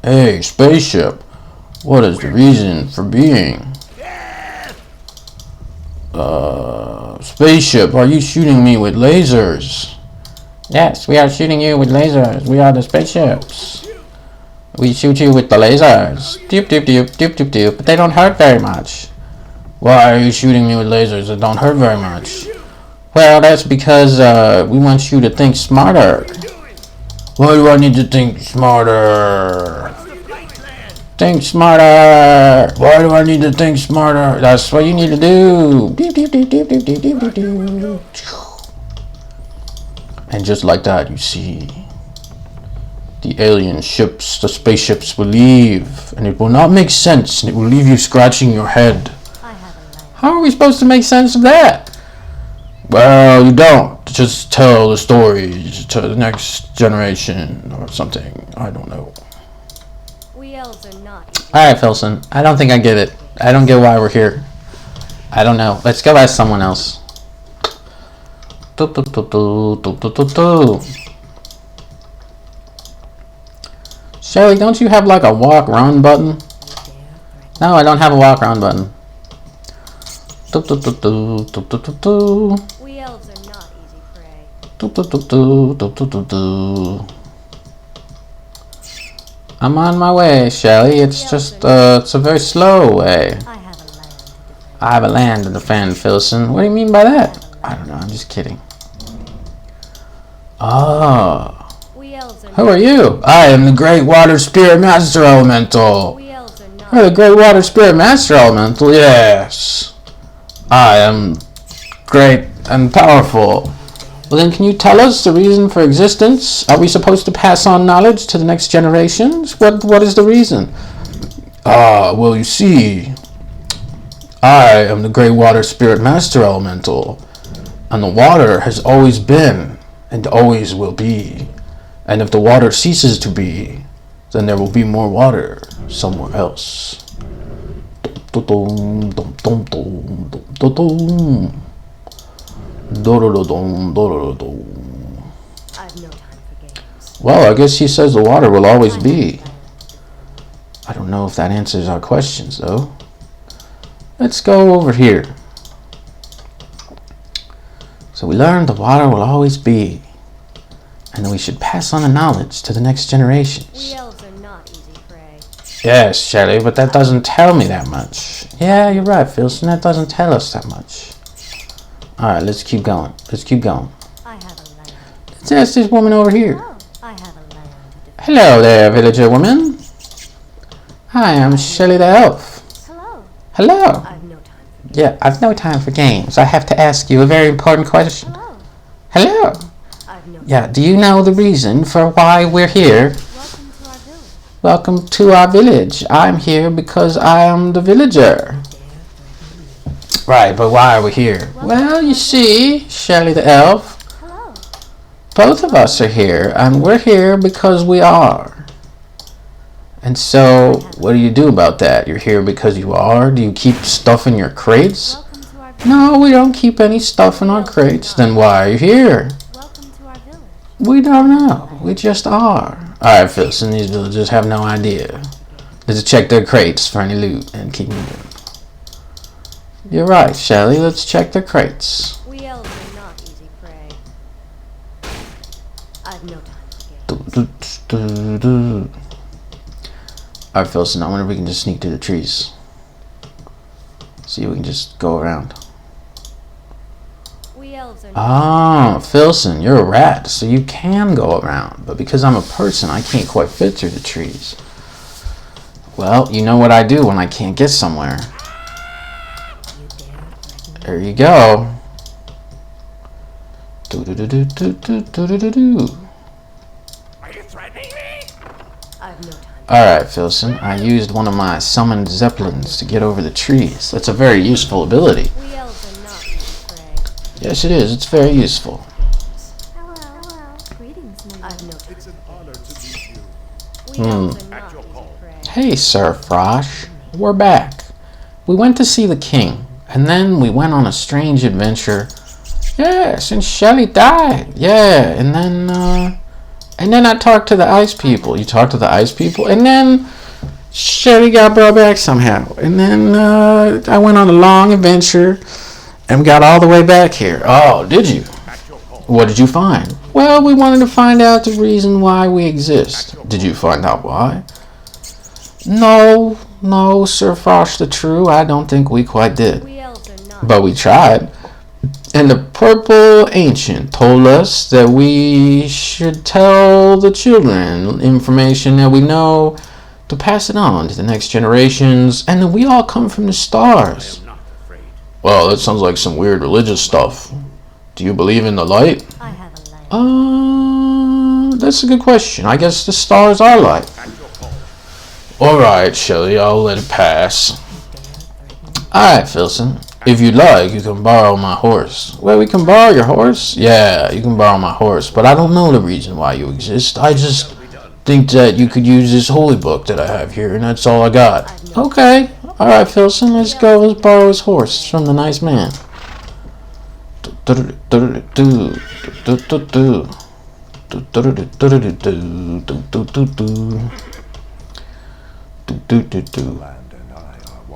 hey, spaceship, what is the reason for being? Spaceship, are you shooting me with lasers? Yes, we are shooting you with lasers. We are the spaceships. We shoot you with the lasers. Doop, doop, doop, doop, doop, doop. But they don't hurt very much. Why are you shooting me with lasers that don't hurt very much? Well, that's because we want you to think smarter. Why do I need to think smarter? Think smarter. Why do I need to think smarter? That's what you need to do. Doop, doop, doop, doop, doop, doop, doop, doop, doop. And just like that, you see, the alien ships, the spaceships will leave, and it will not make sense, and it will leave you scratching your head. I have a land. How are we supposed to make sense of that? Well, you don't. just tell the stories to the next generation or something. I don't know. We elves are not. Alright, Filson. I don't think I get it. I don't get why we're here. I don't know. Let's go ask someone else. Shelly, don't you have like a walk-run button? No, I don't have a walk-run button. We elves are not easy prey. I'm on my way, Shelly. It's just, it's a very slow way. I have a land to defend. I have a land to defend, Filson. What do you mean by that? I don't know, I'm just kidding. Oh. We elves are Who are you? I am the Great Water Spirit Master Elemental. We elves are not. You're the Great Water Spirit Master Elemental, yes. I am great and powerful. Well then, can you tell us the reason for existence? Are we supposed to pass on knowledge to the next generations? What is the reason? Well you see, I am the Great Water Spirit Master Elemental, and the water has always been and always will be. And if the water ceases to be, then there will be more water somewhere else. I have no time for games. Well, I guess he says the water will always be. I don't know if that answers our questions, though. Let's go over here. So we learned the water will always be, and that we should pass on the knowledge to the next generations. We elves are not easy prey. Yes, Shelly, but that doesn't tell me that much. Yeah, you're right, Filson. That doesn't tell us that much. Alright, let's keep going. Let's keep going. I have a land. Let's ask this woman over here. Oh, I have a land to defend. Hello there, villager woman. Hi, I'm Shelly the Elf. Hello. Hello. I have no time. Yeah, I've no time for games. I have to ask you a very important question. Hello. Hello. I have no time. Yeah, do you know the reason for why we're here? Welcome to our village. Welcome to our village. I'm here because I am the villager. Right, but why are we here? Well, you see, Shelly the Elf, Hello. both of us are here, and we're here because we are. And so, what do you do about that? You're here because you are? Do you keep stuff in your crates? Welcome to our village. No, we don't keep any stuff in our crates. Then why are you here? Welcome to our village. We don't know. We just are. Alright, Filson, these villagers have no idea. Let's check their crates for any loot and keep moving. You're right, Shelly. Let's check their crates. We elves are not easy prey. I have no time for games. Alright, Filson, I wonder if we can just sneak through the trees. See if we can just go around. We elves are not. Ah, Filson, you're a rat, so you can go around. But because I'm a person, I can't quite fit through the trees. Well, you know what I do when I can't get somewhere. There you go. Do-do-do-do-do-do-do-do-do. Are you threatening me? I have no time. Alright, Filson, I used one of my summoned zeppelins to get over the trees. That's a very useful ability. We elves are not easy prey. Yes, it is. It's very useful. Hello. Hello. Greetings, my I have no time. It's an honor to meet you. We elves are not At your easy call. prey. Hey, Sir Frosh. We're back. We went to see the king, and then we went on a strange adventure. Yes, and Shelly died. Yeah, and then I talked to the ice people. You talked to the ice people? And then Shelly got brought back somehow. And then I went on a long adventure and got all the way back here. Oh, did you? At your call. What did you find? Well, we wanted to find out the reason why we exist. Did you find out why? No, Sir Frosh the True. I don't think we quite did. We elves are not. But we tried. And the purple ancient told us that we should tell the children information that we know to pass it on to the next generations, and that we all come from the stars. I'm not afraid. Well, that sounds like some weird religious stuff. Do you believe in the light? I have a land. That's a good question. I guess the stars are light. At your call. Alright, Shelly, I'll let it pass. Alright, Filson. If you like, you can borrow my horse. Well, we can borrow your horse? Yeah, you can borrow my horse, but I don't know the reason why you exist. I just think that you could use this holy book that I have here, and that's all I got. Okay. Alright, Filson, let's go. Let's borrow his horse from the nice man. The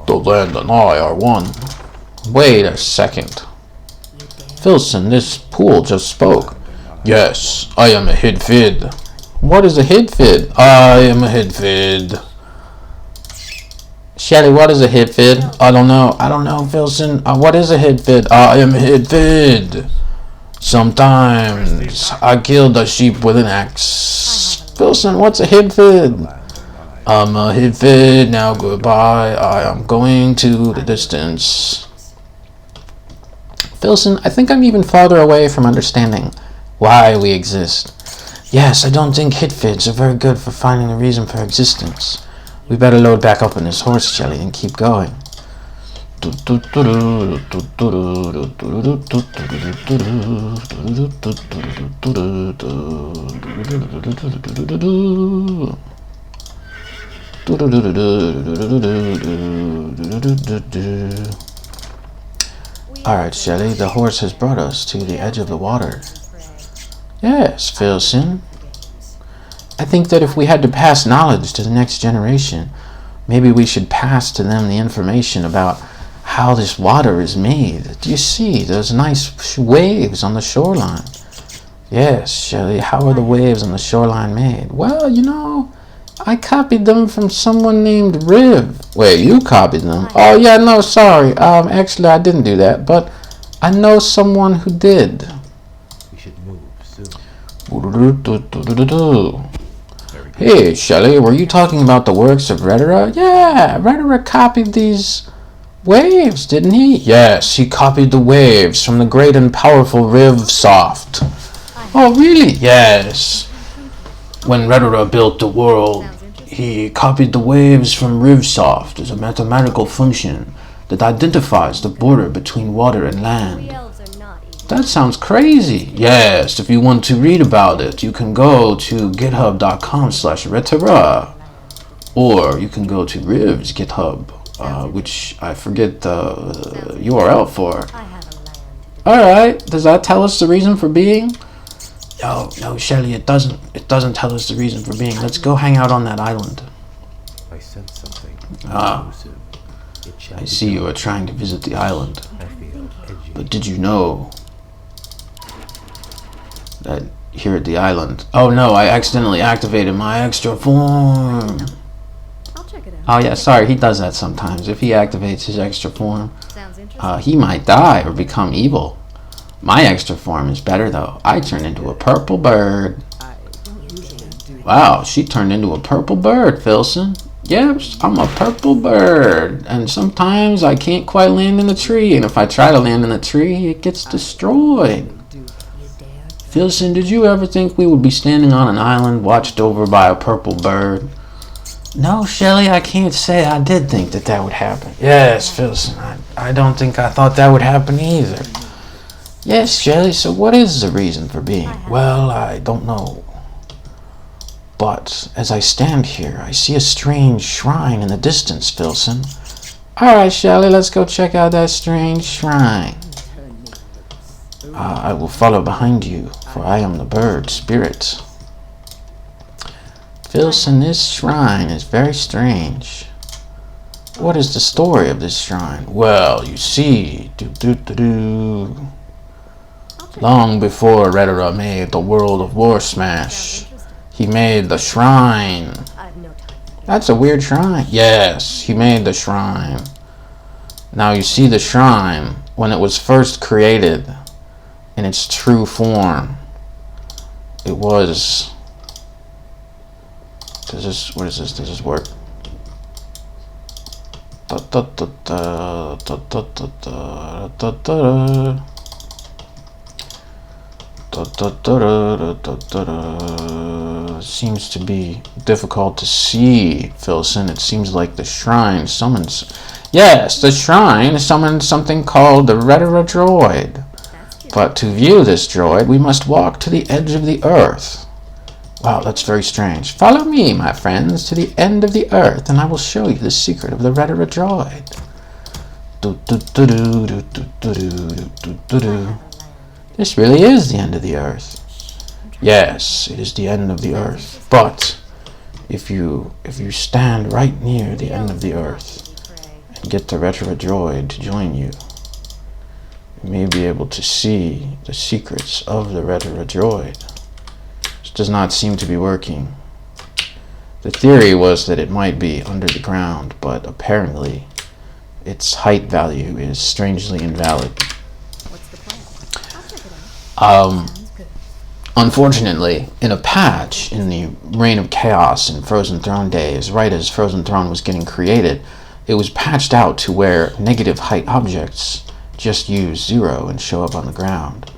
land and I are one. Wait a second. Filson, this pool just spoke. Yes, I am a hidfid. What is a hidfid? I am a hidfid. Shelly, what is a hidfid? I don't know, Filson. What is a hidfid? I am a hidfid. Sometimes I killed a sheep with an axe. Filson, what's a hidfid? I'm a hidfid, now goodbye. I am going to the distance. Filson, I think I'm even farther away from understanding why we exist. Yes, I don't think hidfids are very good for finding a reason for existence. We better load back up on this horse, Shelly, and keep going. Alright, Shelly, the horse has brought us to the edge of the water. Yes, Filson. I think that if we had to pass knowledge to the next generation, maybe we should pass to them the information about how this water is made. Do you see those nice waves on the shoreline? Yes, Shelly, how are the waves on the shoreline made? Well, you know, I copied them from someone named Riv. Wait, you copied them? Oh, yeah, no, sorry. Actually, I didn't do that, but I know someone who did. We should move soon. Hey, Shelly, were you talking about the works of Rhetora? Yeah, Rhetora copied these waves, didn't he? Yes, he copied the waves from the great and powerful Rivsoft. Oh, really? Yes. When Rhetora built the world, he copied the waves from Rivsoft as a mathematical function that identifies the border between water and land. That sounds crazy. Yes, if you want to read about it, you can go to github.com/Rhetora, or you can go to Riv's GitHub, which I forget the URL for. Alright, does that tell us the reason for being? No, Shelly, it doesn't. It doesn't tell us the reason for being. Let's go hang out on that island. I sense something. Elusive. I see you are trying to visit the island. I feel edgy. But did you know that here at the island... Oh no, I accidentally activated my extra form. I'll check it out. Oh yeah, sorry, he does that sometimes. If he activates his extra form, Sounds interesting. he might die or become evil. My extra form is better though. I turn into a purple bird. Wow, she turned into a purple bird, Filson. Yes, I'm a purple bird. And sometimes I can't quite land in the tree. And if I try to land in the tree, it gets destroyed. Filson, did you ever think we would be standing on an island watched over by a purple bird? No, Shelly, I can't say I did think that that would happen. Yes, Filson, I don't think I thought that would happen either. Yes, Shelly, so what is the reason for being? Well, I don't know. But as I stand here, I see a strange shrine in the distance, Filson. Alright, Shelly, let's go check out that strange shrine. I will follow behind you, for I am the bird spirit. Filson, this shrine is very strange. What is the story of this shrine? Well, you see, long before Rhetora made the world of War Smash, he made the shrine. That's a weird shrine. Yes, he made the shrine. Now you see the shrine when it was first created in its true form. It was... what is this? Does this work? Seems to be difficult to see, Filson. It seems like the shrine summons Yes, the shrine summoned something called the Rhetora droid. That's cute. But to view this droid, we must walk to the edge of the earth. Wow, that's very strange. Follow me, my friends, to the end of the earth, and I will show you the secret of the Rhetora droid. This really is the end of the earth. Yes, it is the end of the earth. But if you stand right near the end of the earth and get the Rhetora droid to join you, you may be able to see the secrets of the Rhetora droid. This does not seem to be working. The theory was that it might be under the ground, but apparently its height value is strangely invalid. What's the plan? I'll check it out. Sounds good. Unfortunately, in a patch in the Reign of Chaos in Frozen Throne days, right as Frozen Throne was getting created, it was patched out to where negative height objects just use 0 and show up on the ground.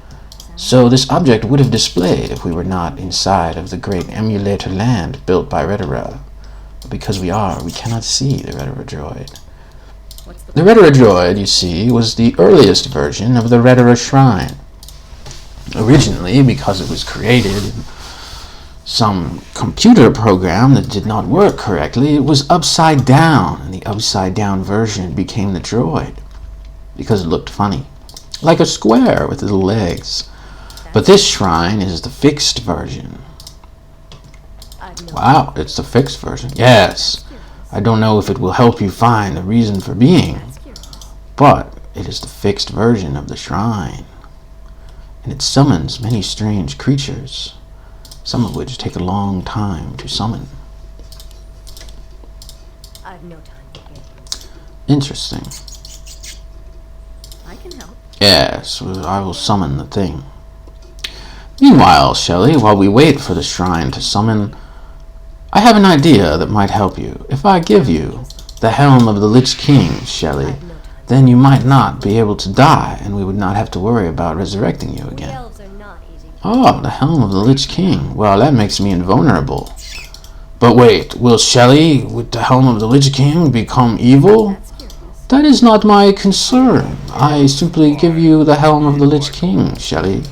So this object would have displayed if we were not inside of the great emulator land built by Rhetora. But because we are, we cannot see the Rhetora droid. What's the The Rhetora droid, you see, was the earliest version of the Rhetora shrine. Originally, because it was created in some computer program that did not work correctly, it was upside down, and the upside down version became the droid because it looked funny, like a square with little legs. But this shrine is the fixed version. I've no Wow, it's the fixed version. Yes, I don't know if it will help you find a reason for being, That's curious. but it is the fixed version of the shrine. And it summons many strange creatures, some of which take a long time to summon. I've no time for games. Interesting. I can help. Yes, well, I will summon the thing. Meanwhile, Shelley, while we wait for the shrine to summon, I have an idea that might help you. If I give you the helm of the Lich King, Shelley, I've no time. then you might not be able to die, and we would not have to worry about resurrecting you We again. elves are not easy. Oh, the helm of the Lich King. Well, that makes me invulnerable. But wait, will Shelley, with the helm of the Lich King, become evil? That's curious. That is not my concern. I simply give you the helm of the Lich King, Shelley.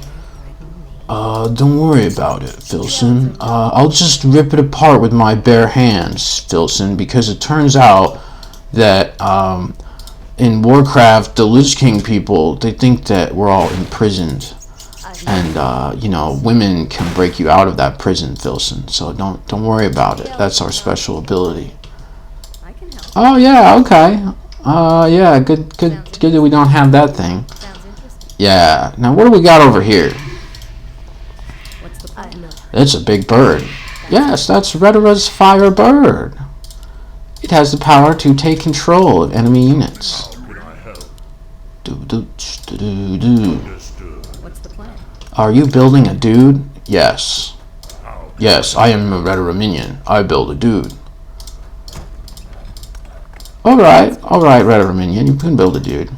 Don't worry about it, Filson. I'll just rip it apart with my bare hands, Filson, because it turns out that, in Warcraft, the Lich King people, they think that we're all imprisoned. I've no And, women can break you out of that prison, Filson. So don't worry about it. That's our special ability. I can help. Oh, yeah, okay. Yeah, good that we don't have that thing. Sounds interesting. Yeah. Now, what do we got over here? What's the plan? I've no time. It's a big bird. Yes, that's Rhetora's fire bird. It has the power to take control of enemy units. How can I help? Do-do-do-do-do. Understood. What's the plan? Are you building a dude? Yes. How can Yes, I am a Rhetora minion. I build a dude. Alright, Rhetora minion, you can build a dude.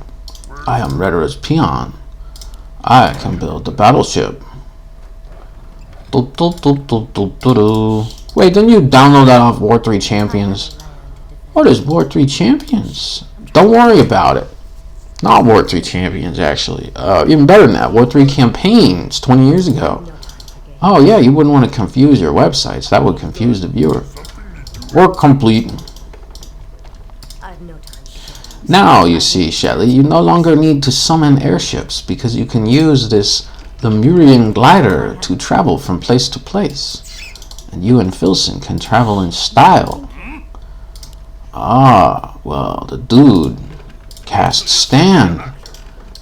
I am Rhetora's peon. I can build the battleship. Do-do-do-do-do-do-do. Wait, didn't you download that off War 3 Champions? What is War 3 Champions? Don't worry about it. Not War 3 Champions, actually. Even better than that, War 3 Campaigns 20 years ago. No time for games. Oh yeah, you wouldn't want to confuse your websites. That would confuse the viewer. Work complete. I've no time for games. Now, you see, Shelley, you no longer need to summon airships because you can use the Lemurian glider to travel from place to place. And you and Filson can travel in style. Ah, well, the dude cast stand.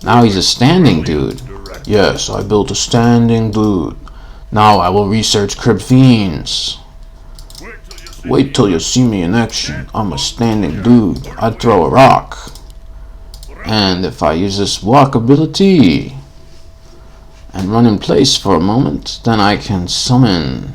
Now he's a standing dude. Yes, I built a standing dude. Now I will research crypt fiends. Wait till you see me in action. I'm a standing dude. I throw a rock. And if I use this walk ability and run in place for a moment, then I can summon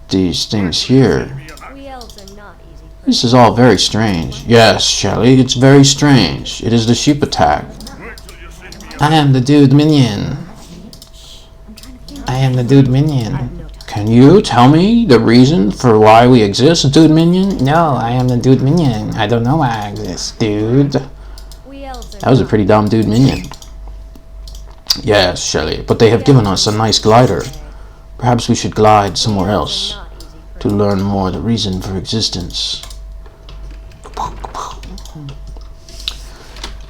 these things here. We elves are not easy. This is all very strange. Yes, Shelley, it's very strange. It is the sheep attack. I am the dude minion. I'm trying to think. I am the dude I've minion. no time. Can you tell me the reason for why we exist, dude minion? No, I am the dude minion. I don't know why I exist, dude. That was a pretty dumb dude minion. Yes, Shelly, but they have given us a nice glider. Perhaps we should glide somewhere else to learn more the reason for existence.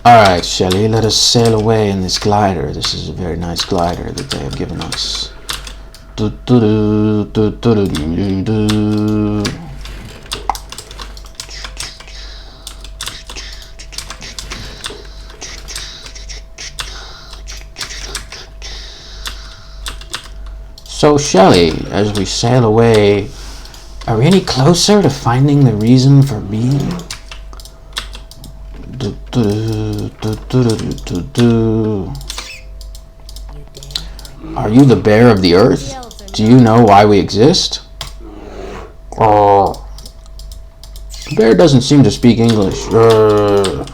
Alright, Shelly, let us sail away in this glider. This is a very nice glider that they have given us. So, Shelly, as we sail away, are we any closer to finding the reason for being? Are you the bear of the earth? Do you know why we exist? The bear doesn't seem to speak English. Well,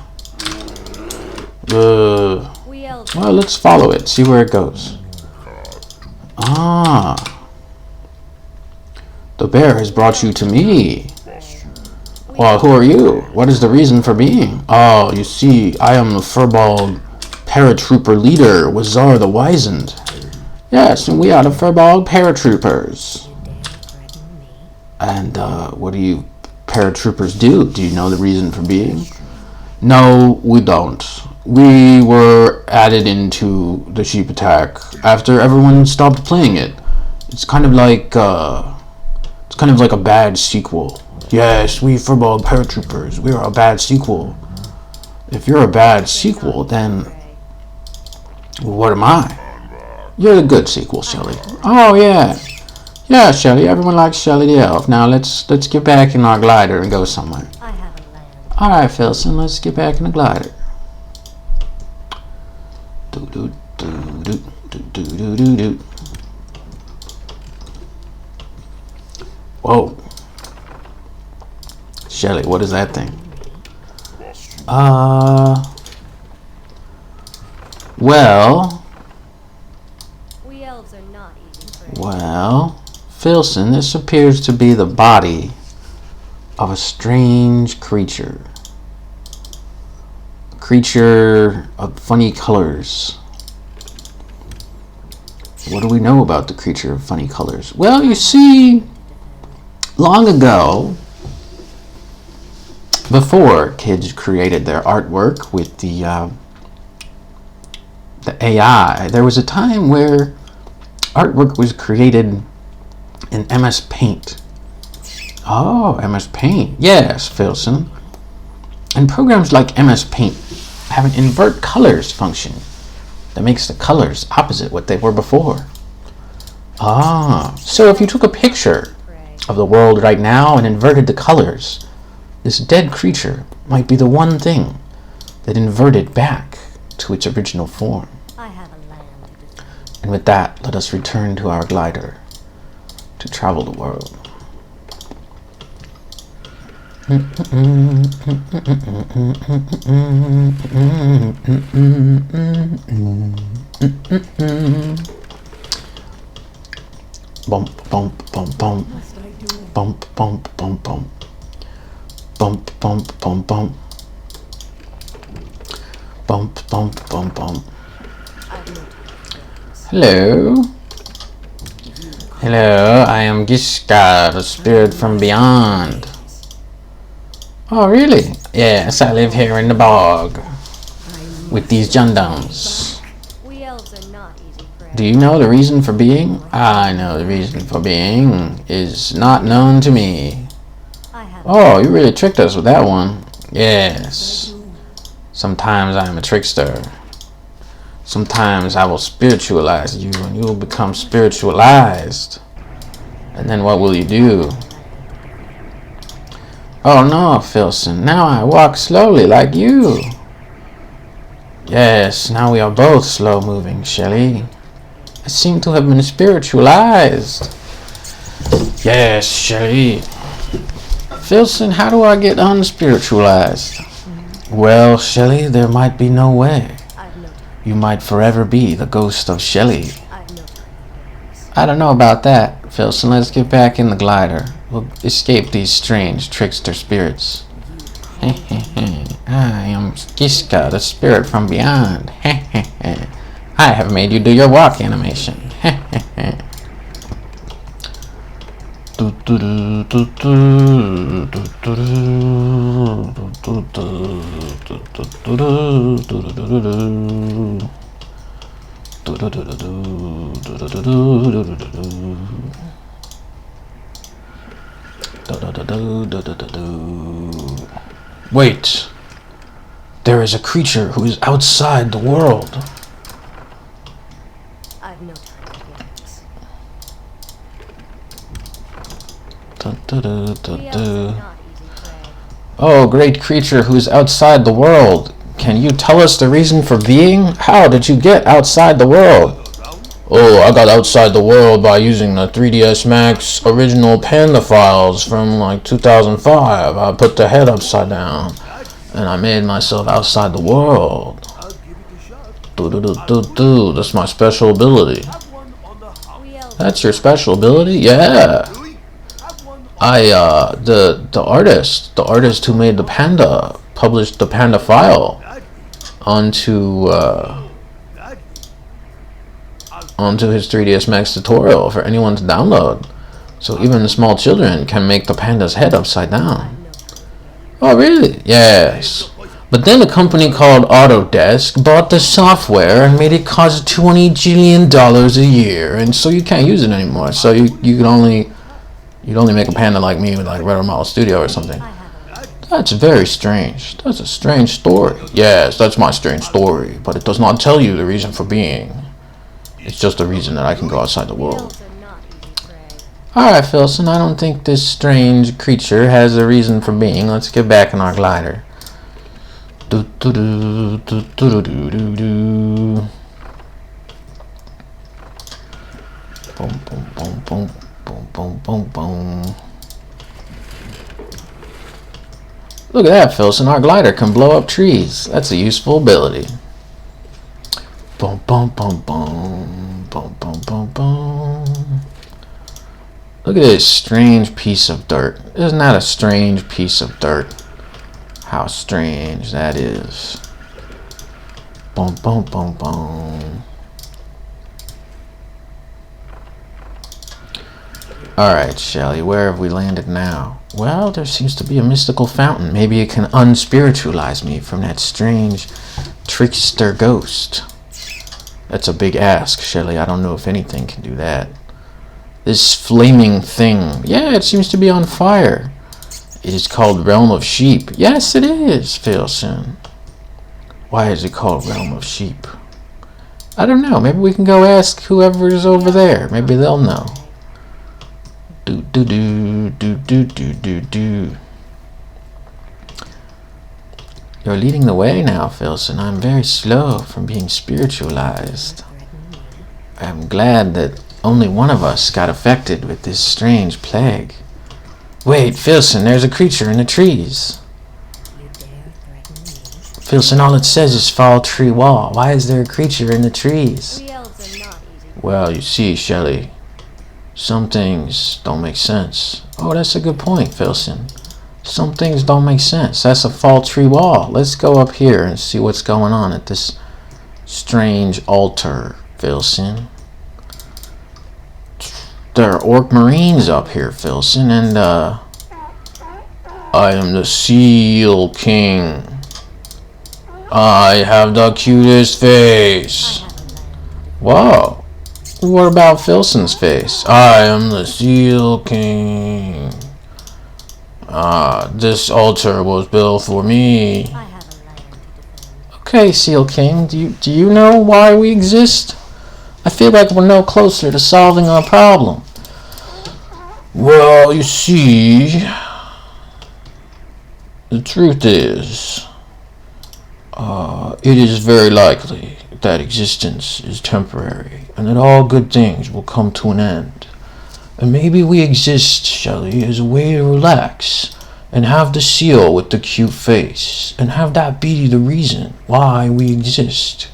let's follow it, see where it goes. Ah. The bear has brought you to me. Well, who are you? What is the reason for being? Oh, you see, I am the Furball paratrooper leader, Wazar the Wizened. Yes, and we are the Furball paratroopers. And what do you paratroopers do? Do you know the reason for being? No, we don't. We were added into the sheep attack after everyone stopped playing it. It's kind of like a bad sequel. Yes, we Furball paratroopers. We are a bad sequel. If you're a bad sequel, then what am I? You're the good sequel, Shelly. Oh yeah, yeah, Shelly. Everyone likes Shelly the Elf. Now let's get back in our glider and go somewhere. All right, Filson, let's get back in the glider. Whoa. Shelly, what is that thing? Well, Filson, this appears to be the body of a strange creature. A creature of funny colors. What do we know about the creature of funny colors? Well, you see, long ago, before kids created their artwork with the AI, there was a time where artwork was created in MS Paint. Oh, MS Paint. Yes, Filson. And programs like MS Paint have an invert colors function that makes the colors opposite what they were before. Ah, so if you took a picture of the world right now and inverted the colors, this dead creature might be the one thing that inverted back to its original form. And with that, let us return to our glider to travel the world. Bump, bump, bump, bump. Bump, bump, bump, bump. Bump, bump, bump, bump. Bump, bump, bump, bump. Hello. Hello, I am Gishka, the spirit from beyond. Oh, really? Yes, I live here in the bog with these Jundums. Do you know the reason for being? I know the reason for being is not known to me. Oh, you really tricked us with that one. Yes. Sometimes I am a trickster. Sometimes I will spiritualize you and you will become spiritualized. And then what will you do? Oh no, Filson, now I walk slowly like you. Yes, now we are both slow moving, Shelly. I seem to have been spiritualized. Yes, Shelly. Filson, how do I get unspiritualized? Well, Shelly, there might be no way. You might forever be the ghost of Shelly. I don't know about that, Filson. Let's get back in the glider. We'll escape these strange trickster spirits. I am Giska, the spirit from beyond. I have made you do your walk animation. Wait. There is a creature who is outside the world. I've no time for games. Du-du-du-du-du. The elves are not easy prey. Oh, great creature who's outside the world. Can you tell us the reason for being? How did you get outside the world? Oh, I got outside the world by using the 3DS Max original Panda files from like 2005. I put the head upside down and I made myself outside the world. Do-do-do-do-do. That's my special ability. We elves That's your special ability? Yeah. The artist who made the panda published the panda file onto his 3ds Max tutorial for anyone to download, so even small children can make the panda's head upside down. Oh really? Yes. But then a company called Autodesk bought the software and made it cost $20 jillion a year, and so you can't use it anymore. So you'd only make a panda like me with like Red Model Studio or something. That's very strange. That's a strange story. Yes, that's my strange story, but it does not tell you the reason for being. It's just the reason that I can go outside the world. elves are not easy prey. Alright, Filson, I don't think this strange creature has a reason for being. Let's get back in our glider. Do-do-do-do-do-do-do-do. Boom, boom, boom, boom, boom, boom, boom, boom. Look at that, Filson. Our glider can blow up trees. That's a useful ability. Boom, boom, boom, boom, boom, boom, boom, boom. Look at this strange piece of dirt. Isn't that a strange piece of dirt? How strange that is. Boom, boom, boom, boom. Alright, Shelly, where have we landed now? Well, there seems to be a mystical fountain. Maybe it can unspiritualize me from that strange trickster ghost. That's a big ask, Shelly. I don't know if anything can do that. This flaming thing. Yeah, it seems to be on fire. It is called Realm of Sheep. Yes, it is, Filson. Why is it called Realm of Sheep? I don't know. Maybe we can go ask whoever's over there. Maybe they'll know. Do do do do do do do do. You're leading the way now, Filson. I'm very slow from being spiritualized. I'm glad that only one of us got affected with this strange plague. Wait, Filson, there's a creature in the trees. Filson, all it says is fall tree wall. Why is there a creature in the trees? We elves are not easy. Well, you see, Shelly, some things don't make sense. Oh, that's a good point, Filson. Some things don't make sense. That's a fall tree wall. Let's go up here and see what's going on at this strange altar, Filson. There are orc marines up here, Filson, and I am the Seal King. I have the cutest face. Whoa. What about Filson's face? I am the Seal King. This altar was built for me. I have a land to defend. Okay, Seal King, do you know why we exist? I feel like we're no closer to solving our problem. Well, you see, the truth is, it is very likely that existence is temporary and that all good things will come to an end. And maybe we exist, Shelly, as a way to relax and have the seal with the cute face and have that be the reason why we exist.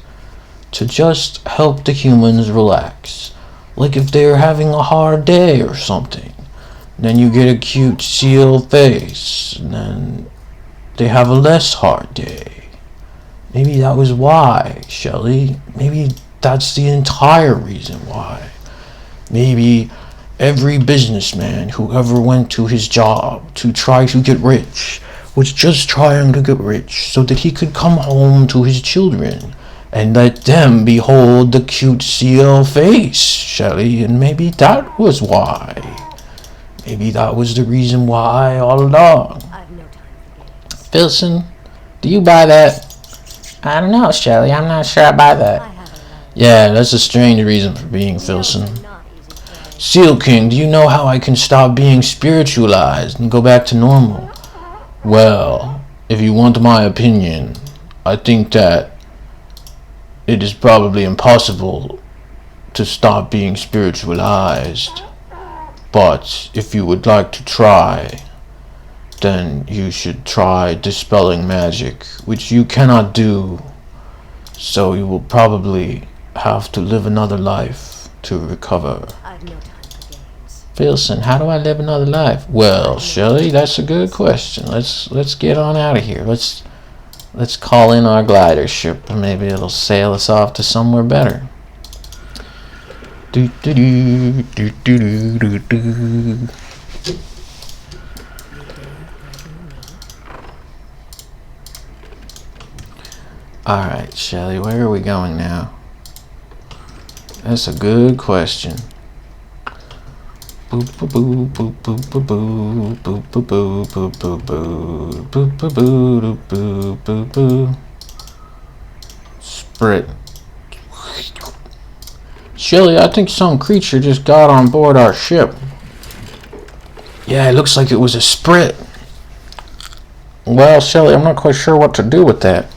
To just help the humans relax. Like if they're having a hard day or something. Then you get a cute seal face, and then they have a less hard day. Maybe that was why, Shelley. Maybe that's the entire reason why. Maybe every businessman who ever went to his job to try to get rich was just trying to get rich so that he could come home to his children and let them behold the cute seal face, Shelley. And maybe that was why. Maybe that was the reason why all along. I've no time for games. Filson, do you buy that? I don't know, Shelley. I'm not sure I buy that. I have a life. Yeah, that's a strange reason for being Filson. They're not easy prey. Seal King, do you know how I can stop being spiritualized and go back to normal? Well, if you want my opinion, I think that it is probably impossible to stop being spiritualized. But if you would like to try, then you should try dispelling magic, which you cannot do. So you will probably have to live another life to recover. I've no time for games. Filson, how do I live another life? Well, Shelley, that's a good question. Let's get on out of here. Let's call in our glider ship, and maybe it'll sail us off to somewhere better. Do do do do do do do. All right, Shelley, where are we going now? That's a good question. Boop boop boop boop boop boop boop boop boop boop boop boop boop boop boop boop. Sprit. Shelley, I think some creature just got on board our ship. Yeah, it looks like it was a sprit. Well, Shelley, I'm not quite sure what to do with that.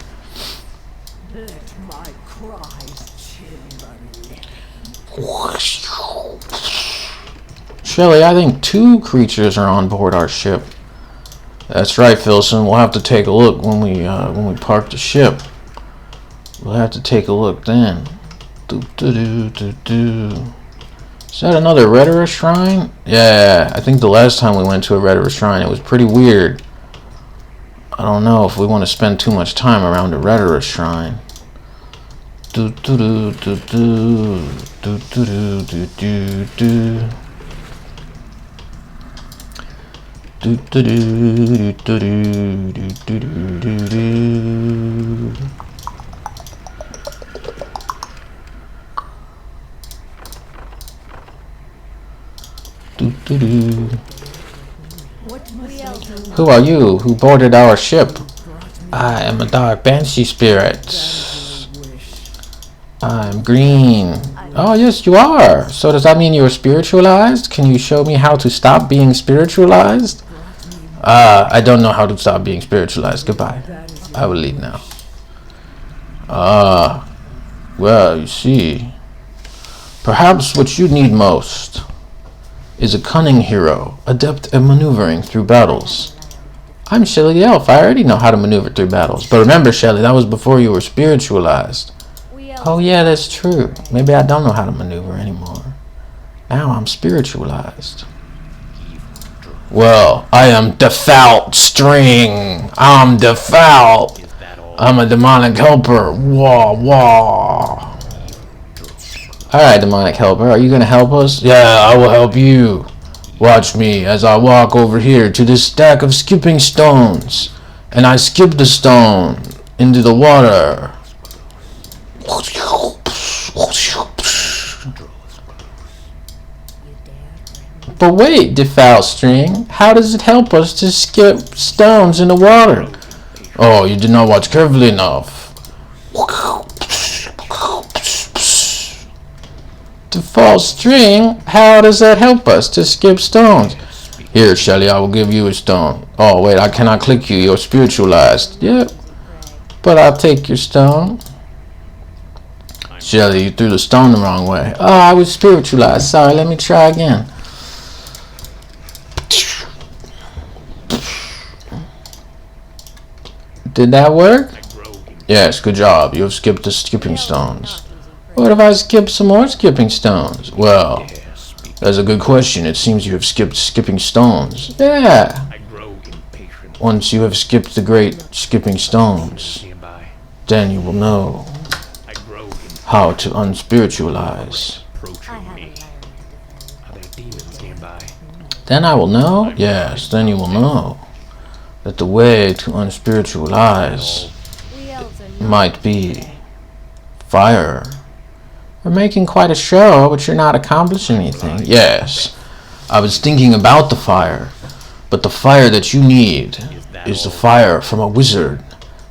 Let my cries Shelley, I think 2 creatures are on board our ship. That's right, Filson. We'll have to take a look when we park the ship. We'll have to take a look then. Do, do, do, do, do. Is that another Rhetoric Shrine? Yeah, I think the last time we went to a Rhetoric Shrine, it was pretty weird. I don't know if we want to spend too much time around a Rhetoric Shrine. Do, do, do, do, do. Do, do, do, do, do, do. Do, do, do, do, do, do, do, do, do. Do, do, do. Who are you? Who boarded our ship? I am a dark banshee spirit. I'm green. Oh, yes, you are. So does that mean you're spiritualized? Can you show me how to stop being spiritualized? I don't know how to stop being spiritualized. Goodbye. I will leave now. Well, you see. Perhaps what you need most is a cunning hero, adept at maneuvering through battles. I'm Shelley the Elf. I already know how to maneuver through battles. But remember, Shelley, that was before you were spiritualized. Oh yeah, that's true. Maybe I don't know how to maneuver anymore. Now I'm spiritualized. Well, I am Default String. I'm Default. I'm a demonic helper. Wah wah. Alright, demonic helper, are you gonna help us? Yeah, I will help you. Watch me as I walk over here to this stack of skipping stones. And I skip the stone into the water. But wait, Defoul String, how does it help us to skip stones in the water? Oh, you did not watch carefully enough. Default String, how does that help us to skip stones? Here, Shelley, I will give you a stone. Oh, wait, I cannot click you. You're spiritualized. Yep. But I'll take your stone. Shelley, you threw the stone the wrong way. Oh, I was spiritualized. Sorry, let me try again. Did that work? Yes, good job. You have skipped the skipping stones. What if I skip some more skipping stones? Well, that's a good question. It seems you have skipped skipping stones. Yeah. Once you have skipped the great skipping stones, then you will know how to unspiritualize. I haven't learned to defend. Then I will know? Yes, then you will know that the way to unspiritualize We elves are not might be fire. You're making quite a show, but you're not accomplishing anything. Yes, I was thinking about the fire, but the fire that you need is the fire from a wizard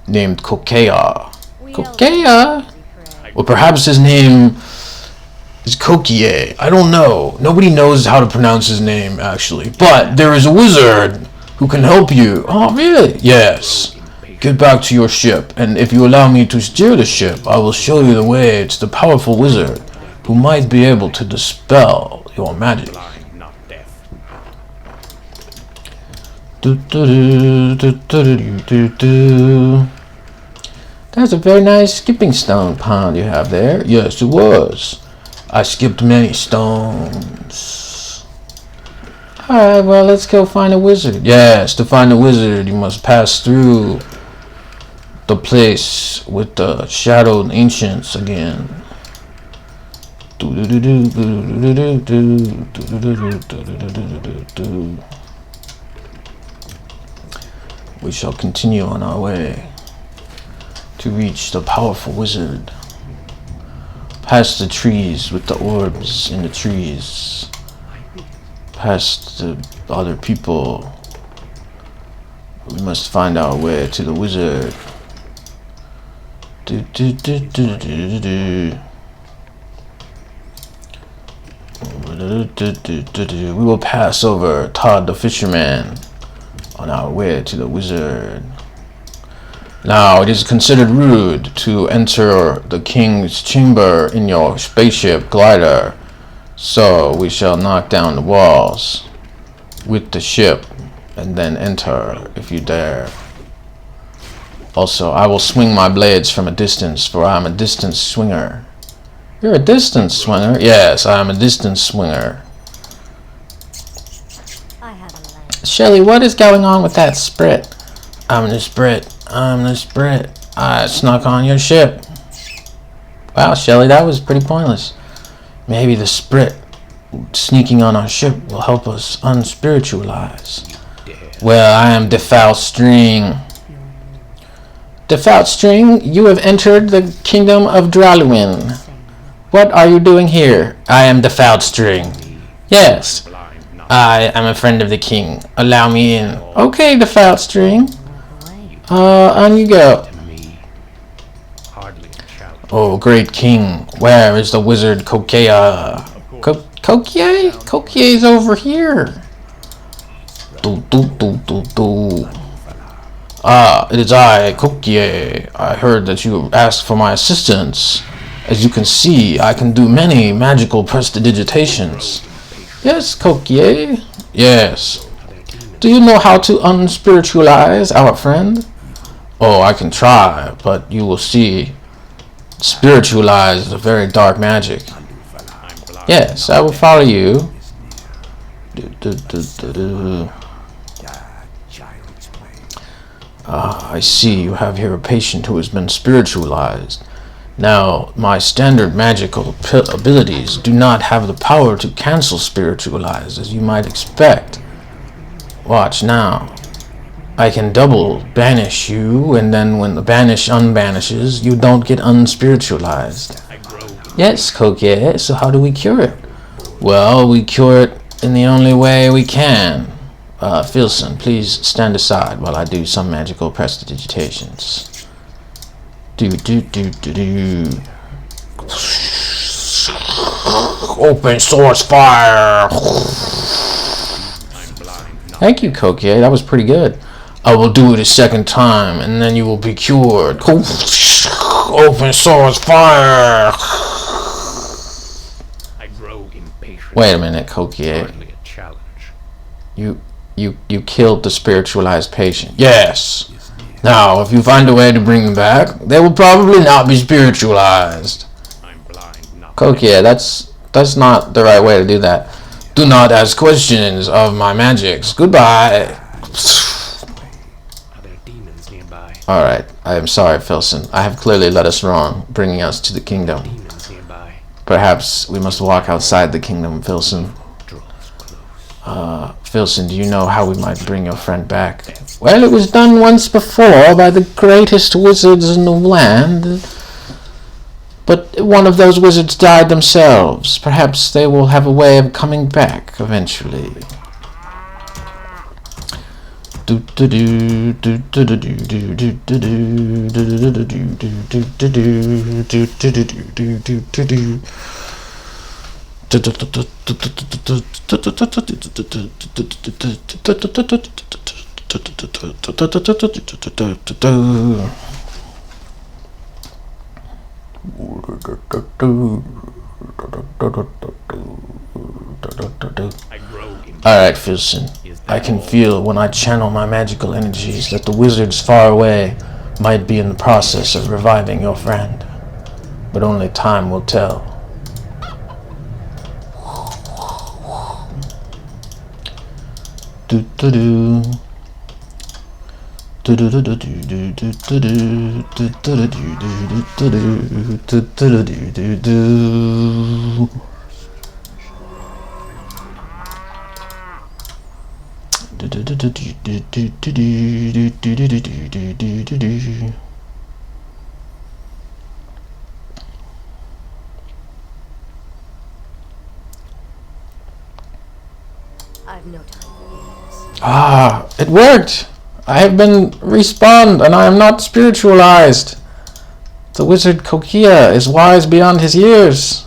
named Kokea. Kokea? Or perhaps his name is Kokie. I don't know. Nobody knows how to pronounce his name, actually. But there is a wizard who can help you. Oh, really? Yes. Get back to your ship, and if you allow me to steer the ship, I will show you the way to the powerful wizard who might be able to dispel your magic. That's a very nice skipping stone pond you have there. Yes, it was. I skipped many stones. Alright, well, let's go find a wizard. Yes, to find a wizard, you must pass through the place with the shadowed ancients again. We shall continue on our way to reach the powerful wizard. Past the trees with the orbs in the trees. Past the other people. We must find our way to the wizard. We will pass over Todd the fisherman on our way to the wizard. Now, it is considered rude to enter the king's chamber in your spaceship glider, so we shall knock down the walls with the ship and then enter if you dare. Also, I will swing my blades from a distance, for I am a distance swinger. You're a distance swinger? Yes, I am a distance swinger. I haven't learned. Shelly, what is going on with that sprit? I'm the sprit. I'm the sprit. I snuck on your ship. Wow, Shelly, that was pretty pointless. Maybe the sprit sneaking on our ship will help us unspiritualize. Well, I am Defout String. Defout String, you have entered the kingdom of Draluin. What are you doing here? I am Defout String. Yes, I am a friend of the king. Allow me in. Okay, Defout String. On you go. Oh, great king, where is the wizard Kokea? Kokie? Kokie's over here. Ah, it is I, Kokie. I heard that you asked for my assistance. As you can see, I can do many magical prestidigitations. Yes, Kokie. Yes. Do you know how to unspiritualize our friend? Oh, I can try, but you will see. Spiritualize is a very dark magic. Yes, I will follow you. Ah, I see you have here a patient who has been spiritualized. Now, my standard magical abilities do not have the power to cancel spiritualize, as you might expect. Watch now. I can double banish you, and then when the banish unbanishes, you don't get unspiritualized. Yes, Kokie, so how do we cure it? Well, we cure it in the only way we can. Filson, please stand aside while I do some magical prestidigitations. Open source fire! Thank you, Kokie, that was pretty good. I will do it a second time, and then you will be cured. Open source fire! Wait a minute, Kokie. You killed the spiritualized patient. Yes. Now, if you find a way to bring them back, they will probably not be spiritualized. Kokia, that's not the right way to do that. Do not ask questions of my magics. Goodbye. Are there demons nearby? Alright, I am sorry, Filson. I have clearly led us wrong, bringing us to the kingdom. Demons nearby. Perhaps we must walk outside the kingdom, Filson. Draw us close. Filson, do you know how we might bring your friend back? Well, it was done once before by the greatest wizards in the land. But one of those wizards died themselves. Perhaps they will have a way of coming back eventually. Alright, Filson. I can feel when I channel my magical energies that the wizards far away might be in the process of reviving your friend. But only time will tell. I've no time for games. Ah, it worked! I have been respawned and I am not spiritualized. The wizard Kokia is wise beyond his years.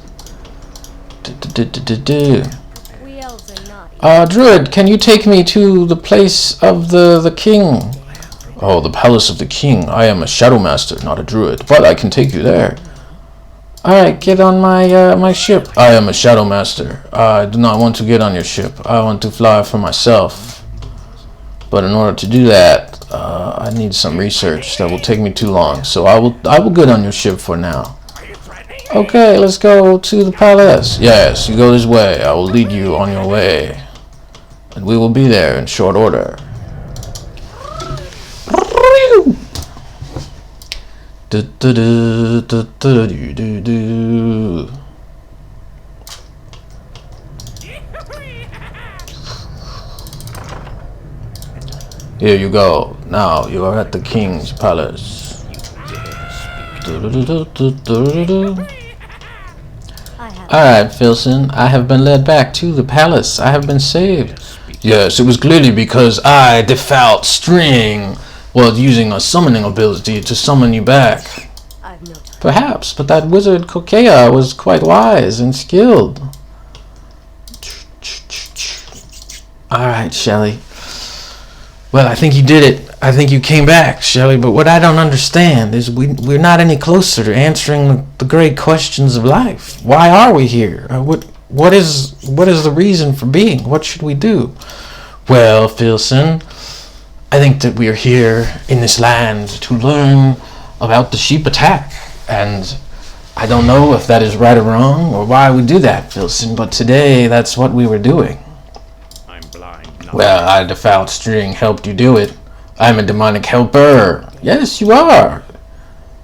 We elves are naughty. Druid, can you take me to the place of the king? Oh, the palace of the king. I am a shadow master, not a druid, but I can take you there. Alright, get on my ship. I am a shadow master. I do not want to get on your ship. I want to fly for myself. But in order to do that, I need some research that will take me too long. So I will get on your ship for now. Okay, let's go to the palace. Yes, you go this way. I will lead you on your way. And we will be there in short order. Here you go. Now you are at the king's palace. Alright, Filson. I have been led back to the palace. I have been saved. Yes, it was clearly because I defouled String while using a summoning ability to summon you back. I've no time. Perhaps, but that wizard Kokea was quite wise and skilled. Alright, Shelly. Well, I think you did it. I think you came back, Shelly, but what I don't understand is we're not any closer to answering the great questions of life. Why are we here? What is the reason for being? What should we do? Well, Filson, I think that we are here in this land to learn about the sheep attack. And I don't know if that is right or wrong or why we do that, Filson, but today that's what we were doing. I'm blind. Well, I defouled String helped you do it. I'm a demonic helper. Yes, you are.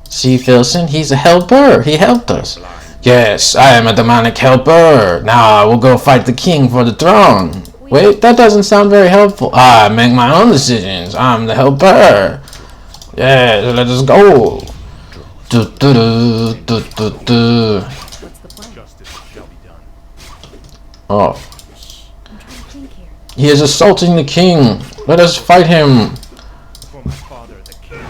See, Filson, he's a helper. He helped us. Yes, I am a demonic helper. Now I will go fight the king for the throne. Wait, that doesn't sound very helpful. I make my own decisions. I'm the helper. Yes, let us go. Justice shall be done. Oh, I'm trying to think here. he is assaulting the king. Let us fight him. For my father, the king,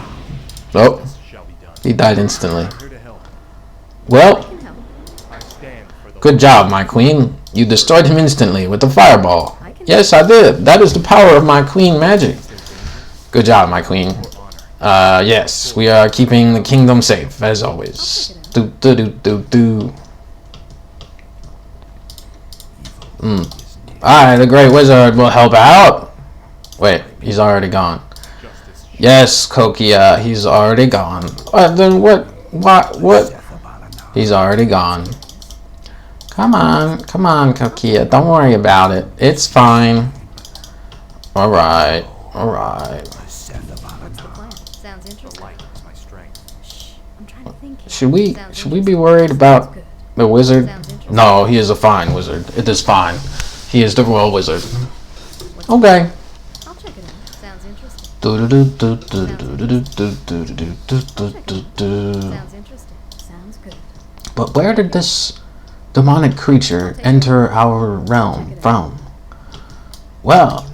Oh, shall be done. he died instantly. I'm here to help. Well, Can help. I stand for the good job, my queen. You destroyed him instantly with the fireball. I can Yes, I did. That is the power of my queen magic. Good job, my queen. honor. Yes, we are keeping the kingdom safe, as always. Do, do, do, do, do. Alright, the great wizard will help out. Wait, he's already gone. Justice Yes, Kokia, he's already gone. Then what? What? He's already gone. Come on, Kokia. Don't worry about it. It's fine. Alright. What's the plan? Sounds interesting. Light is my strength. I'm trying to think here. Should we be worried about Good. the wizard? Sounds interesting. No, he is a fine wizard. It is fine. He is the royal wizard. Okay. I'll check it out. Sounds interesting. Sounds interesting. Sounds good. But where did this demonic creature enter our realm from? Well,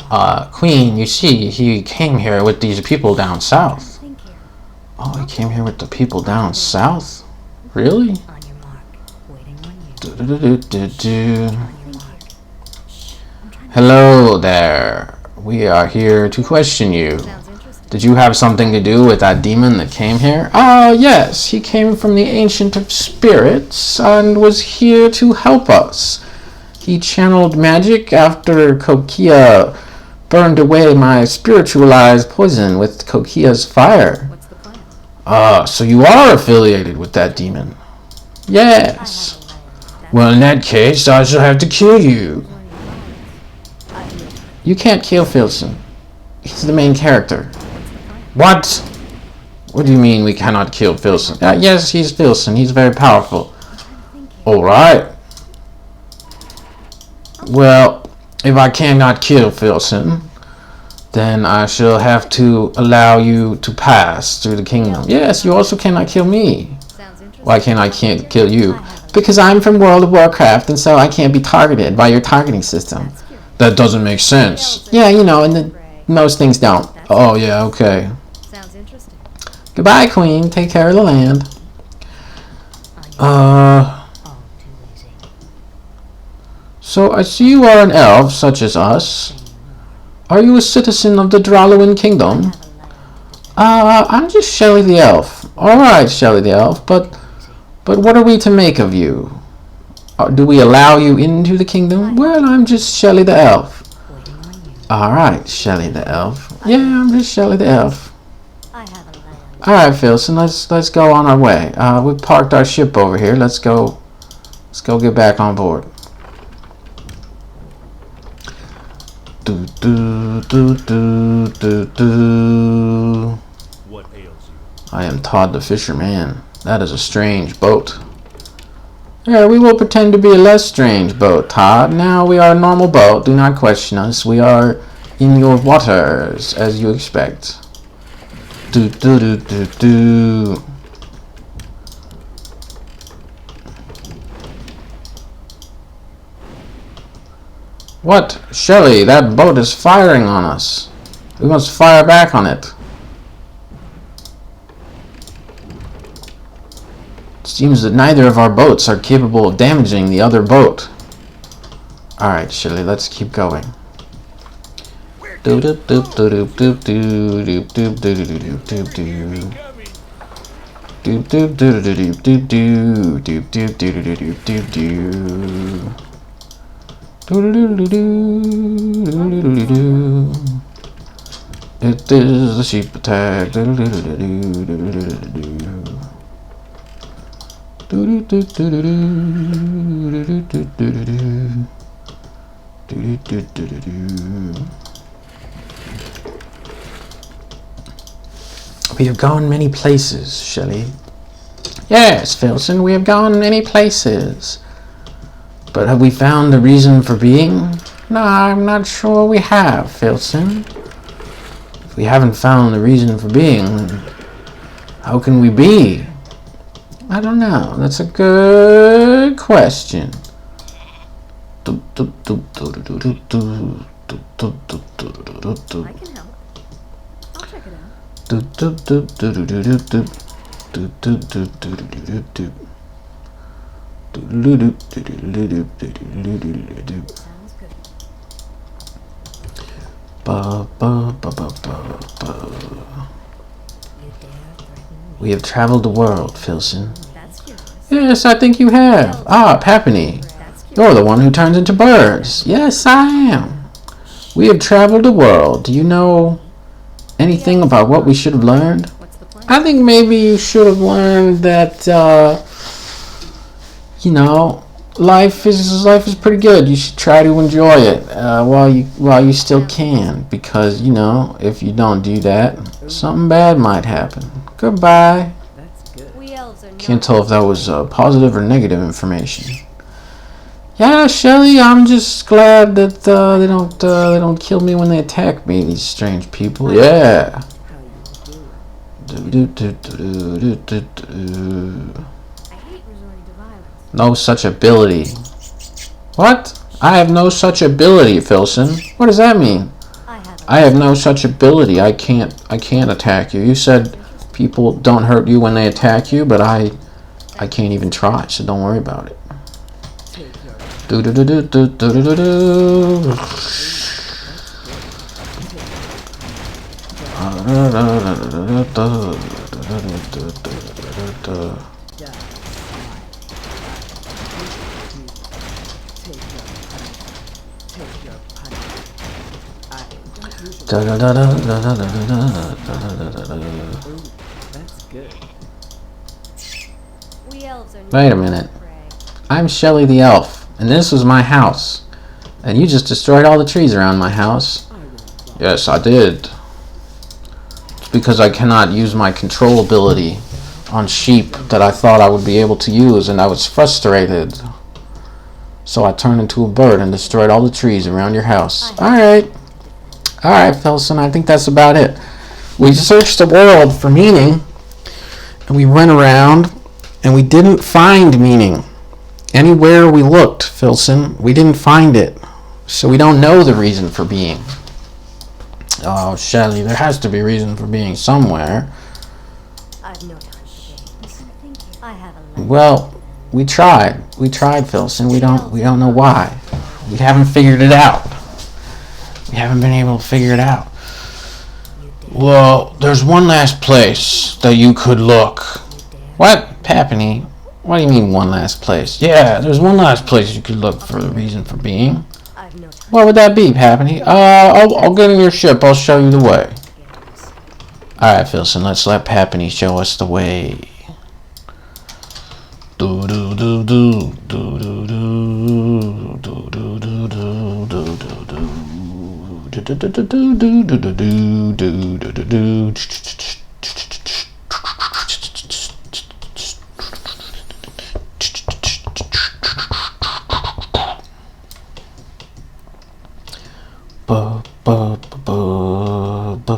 Queen, you see, he came here with these people down south. Think here. Oh, he came here with the people down south? Really? On your mark. Waiting on you. On your mark. I'm trying to Hello there. We are here to question you. Sounds interesting. Did you have something to do with that demon that came here? Ah, yes. He came from the Ancient of Spirits and was here to help us. He channeled magic after Kokia burned away my spiritualized poison with Kokia's fire. What's the plan? Ah, so you are affiliated with that demon? Yes. Well, in that case, I shall have to kill you. You can't kill Filson. He's the main character. What? What do you mean we cannot kill Filson? Yes, he's Filson. He's very powerful. Alright. Well, if I cannot kill Filson, then I shall have to allow you to pass through the kingdom. Yes, you also cannot kill me. Sounds interesting. Why can't I kill you? Because I'm from World of Warcraft, and so I can't be targeted by your targeting system. That doesn't make sense. Yeah, you know, and most things don't. Oh, yeah, okay. Sounds interesting. Goodbye, Queen. Take care of the land. Oh, too easy. So I see you are an elf, such as us. Are you a citizen of the Dralluin Kingdom? I'm just Shelly the Elf. Alright, Shelly the Elf, but what are we to make of you? Do we allow you into the kingdom? Well, I'm just Shelly the Elf. Waiting on you. Alright, Shelly the Elf. Yeah, I'm just Shelly the Elf. I have a land. Alright, Filson, let's go on our way. We parked our ship over here. Let's go get back on board. Do do do do do do. What ails you? I am Todd the Fisherman. That is a strange boat. Yeah, we will pretend to be a less strange boat, Todd. Now we are a normal boat. Do not question us. We are in your waters, as you expect. Do do do do do. What? Shelly, that boat is firing on us. We must fire back on it. It seems that neither of our boats are capable of damaging the other boat. Alright, Shelly, let's keep going. Doop doop doop doop doop doop doop doop doop doop doop. Doop doop doop doop doop doop doop doop doop doop doop doop. It is the sheep attack. We have gone many places, Shelley. Yes, Filson, we have gone many places. But have we found the reason for being? No, I'm not sure we have, Filson. If we haven't found the reason for being, then how can we be? I don't know. That's a good question. I can help. I'll check it out. Sounds good. We have traveled the world, Filson. That's curious. Yes, I think you have. Ah, Papany. That's curious. You're the one who turns into birds. Yes, I am. We have traveled the world. Do you know anything about what we should have learned? What's the plan? I think maybe you should have learned that, life is pretty good. You should try to enjoy it while you still can, because you know if you don't do that, something bad might happen. Goodbye. That's good. We elves are Can't not tell if that was positive or negative information. Yeah, Shelly, I'm just glad that they don't kill me when they attack me. These strange people. Yeah. How you do it. I hate resorting to violence. No such ability. What? I have no such ability, Filson. What does that mean? I have no such ability. I can't attack you. You said people don't hurt you when they attack you, but I can't even try, so don't worry about it. Take your Do do do do do do do do. death. Take your punishment. I don't usually. Ooh, that's good. We elves are not Wait a minute. prey. I'm Shelly the elf, and this was my house. And you just destroyed all the trees around my house. I won't. Yes, I did. It's because I cannot use my control ability on sheep that I thought I would be able to use, and I was frustrated. So I turned into a bird and destroyed all the trees around your house. Alright, Felson, I think that's about it. We searched the world for meaning, and we went around, and we didn't find meaning. Anywhere we looked, Filson, we didn't find it. So we don't know the reason for being. Oh, Shelly, there has to be a reason for being somewhere. I've no time for games. I have a life. Well, we tried, Filson. We don't know why. We haven't figured it out. We haven't been able to figure it out. Well, there's one last place that you could look. What, Pappany? What do you mean one last place? Yeah, there's one last place you could look for the reason for being. I've no time What would that be, Pappany? I'll get in your ship. I'll show you the way. for games. All right, Filson. Let's let Pappany show us the way. Do do do do do do do do do do do do do do. Do do do do do do do do do do do. Ba ba ba ba ba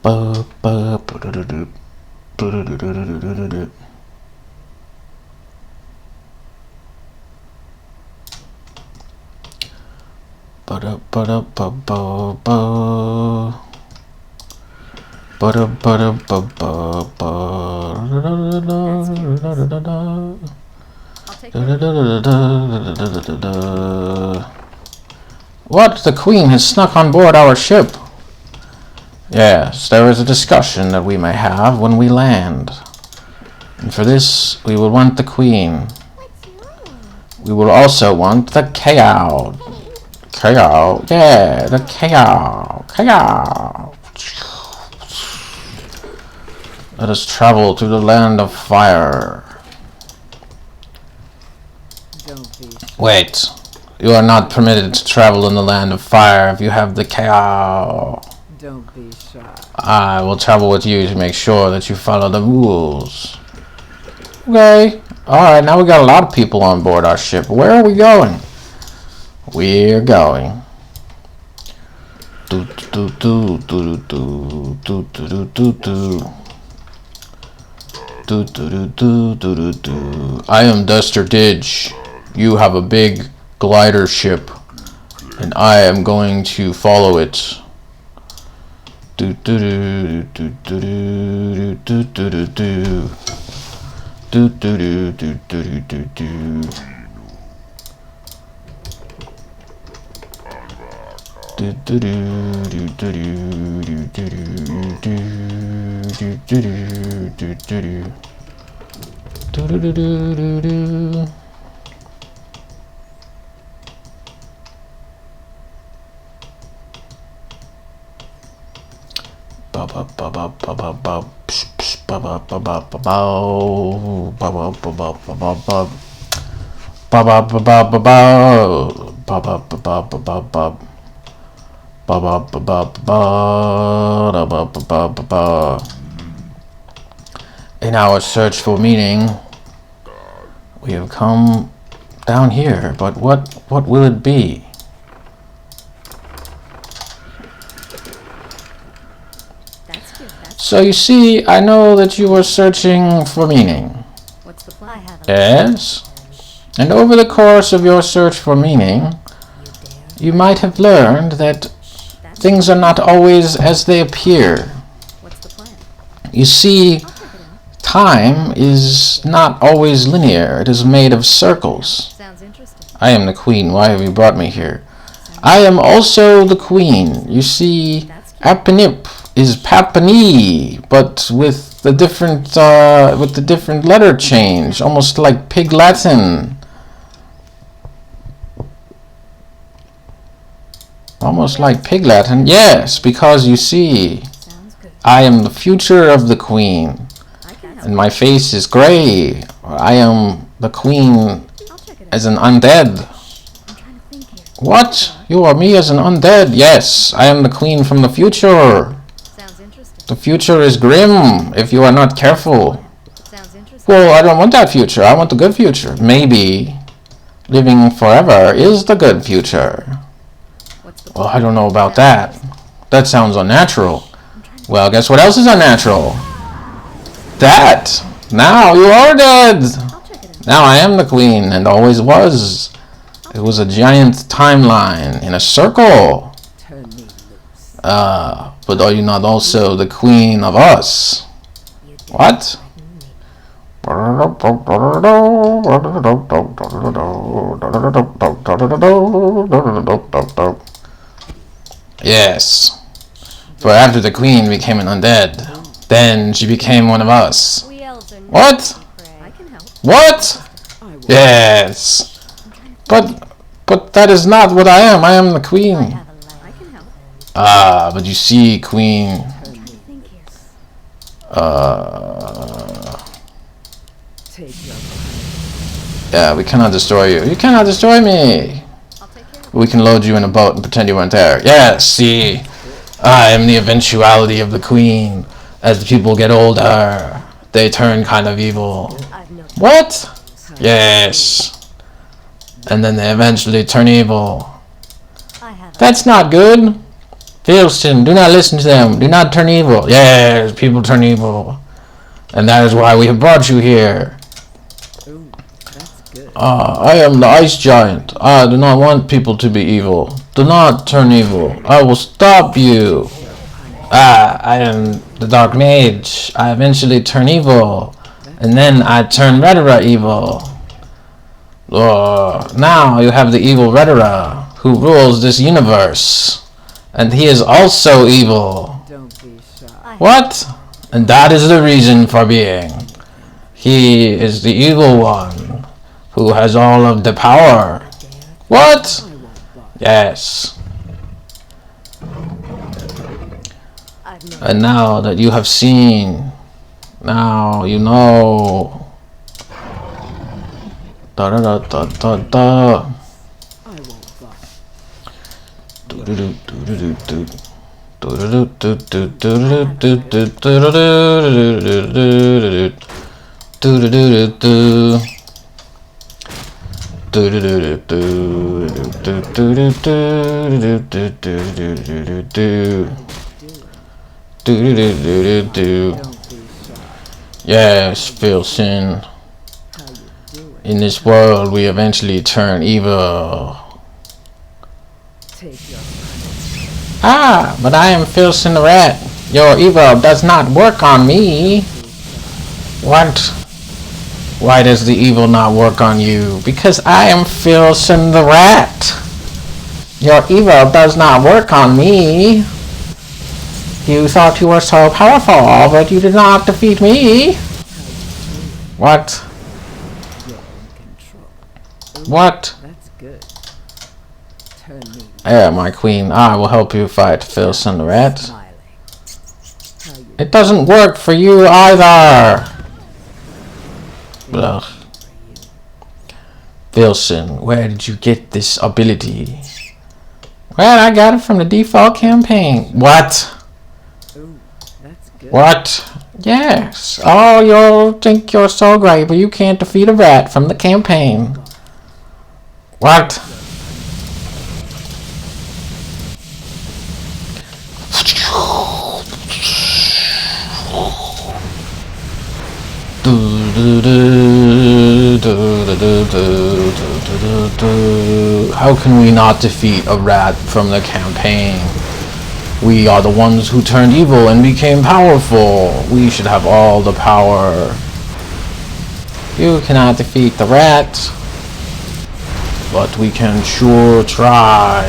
ba ba ba do do do do do do do do do do. Ba da ba da ba ba ba ba da ba da ba ba ba da da da da da da da. I'll take Da, care da, of da, da, da, da, da, da, da. What? The Queen has snuck on board our ship. Yes, there is a discussion that we may have when we land. And for this, we will want the Queen. We will also want the cow. Cow? Yeah, the cow. Cow. Let us travel to the land of fire. Don't be. Wait, you are not permitted to travel in the land of fire if you have the cow. Don't be shy. I will travel with you to make sure that you follow the rules. Okay. Alright, now we got a lot of people on board our ship. Where are we going? We're going. Do do do do do do do do do. Do do do do do do do. I am Duster Didge. You have a big glider ship, and I am going to follow it. Do do do do do do do do do do. Do do do do do do do. Do do do do do do do do do do do do do do. Ba ba ba ba ba ba ba. In our search for meaning, we have come down here, but what will it be? That's good. That's So you see, I know that you were searching for meaning. what's the plan? I have a Yes? And over the course of your search for meaning, you dare. you might have learned that That's things are not always as they appear. what's the plan? You see, I'll check it out. time is not always linear. It is made of circles. Sounds interesting. I am the queen. Why have you brought me here? I am also the queen. You see, That's cute. Apanip is Papani, but with the different letter change, almost like Pig Latin. Almost like Pig Latin. Yes, because you see, Sounds good. I am the future of the queen, I can help. and my face is gray. I am the queen I'll check it out. as an undead. I'm trying to think here. What? You are me as an undead? Yes, I am the queen from the future. Sounds interesting. The future is grim if you are not careful. Sounds interesting. Well, I don't want that future. I want the good future. Maybe living forever is the good future. What's the Well, plan? I don't know about that. That sounds unnatural. Well, guess what else is unnatural? That! Now you are dead! I'll check it out. Now I am the queen and always was. It was a giant timeline in a circle. Turn me loose. But are you not also the queen of us? You dare What? Yes. For after the queen became an undead, then she became one of us. We elves are What? I can help. What? I will. Yes. But that is not what I am. I am the I queen. have a lamp. I can help. Ah, but you see, queen. I'm trying to think here. Take your Yeah, we cannot destroy you. You cannot destroy me. I'll take care of it. We can load you in a boat and pretend you weren't there. Yes, see, I am the eventuality of the queen. As the people get older, they turn kind of evil. I've no What? Yes. And then they eventually turn evil. I have a That's not good. Filson, do not listen to them. Do not turn evil. Yes, people turn evil. And that is why we have brought you here. Ooh, that's good. I am the ice giant. I do not want people to be evil. Do not turn evil. I will stop you. I am the dark mage. I eventually turn evil. And then I turn Retera evil. Now you have the evil Retera, who rules this universe. And he is also evil. Don't be shy. What? And that is the reason for being. He is the evil one, who has all of the power. What? I won't bother. Yes. I've no And now that you have seen, now you know. Da da da da da da. I won't bother. Do do do do do do. Do do do do do do do do do do do. Do do do do do do do do do do do do do. Do do do do do do. Don't be shy. Yes, Filson. How you doing? In this world, we eventually turn evil. Take your Ah, but I am Filson the Rat. Your evil does not work on me. What? Why does the evil not work on you? Because I am Filson the Rat. Your evil does not work on me. You thought you were so powerful, but you did not defeat me. What? you're in control. What? That's good. Turn me Yeah, my queen. I will help you fight Filson the Rat. smiling. How you It doesn't work for you either. Ugh. Filson, where did you get this ability? Well, I got it from the default campaign. What? Ooh, that's good. What? Yes. Oh, you'll think you're so great, but you can't defeat a rat from the campaign. What? How can we not defeat a rat from the campaign? We are the ones who turned evil and became powerful. We should have all the power. You cannot defeat the rat, but we can sure try.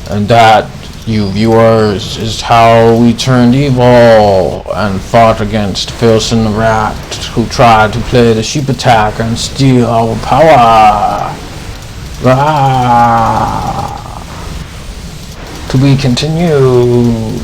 And that, you viewers, is how we turned evil and fought against Filson the Rat, who tried to play the sheep attack and steal our power. Ah. To be continued.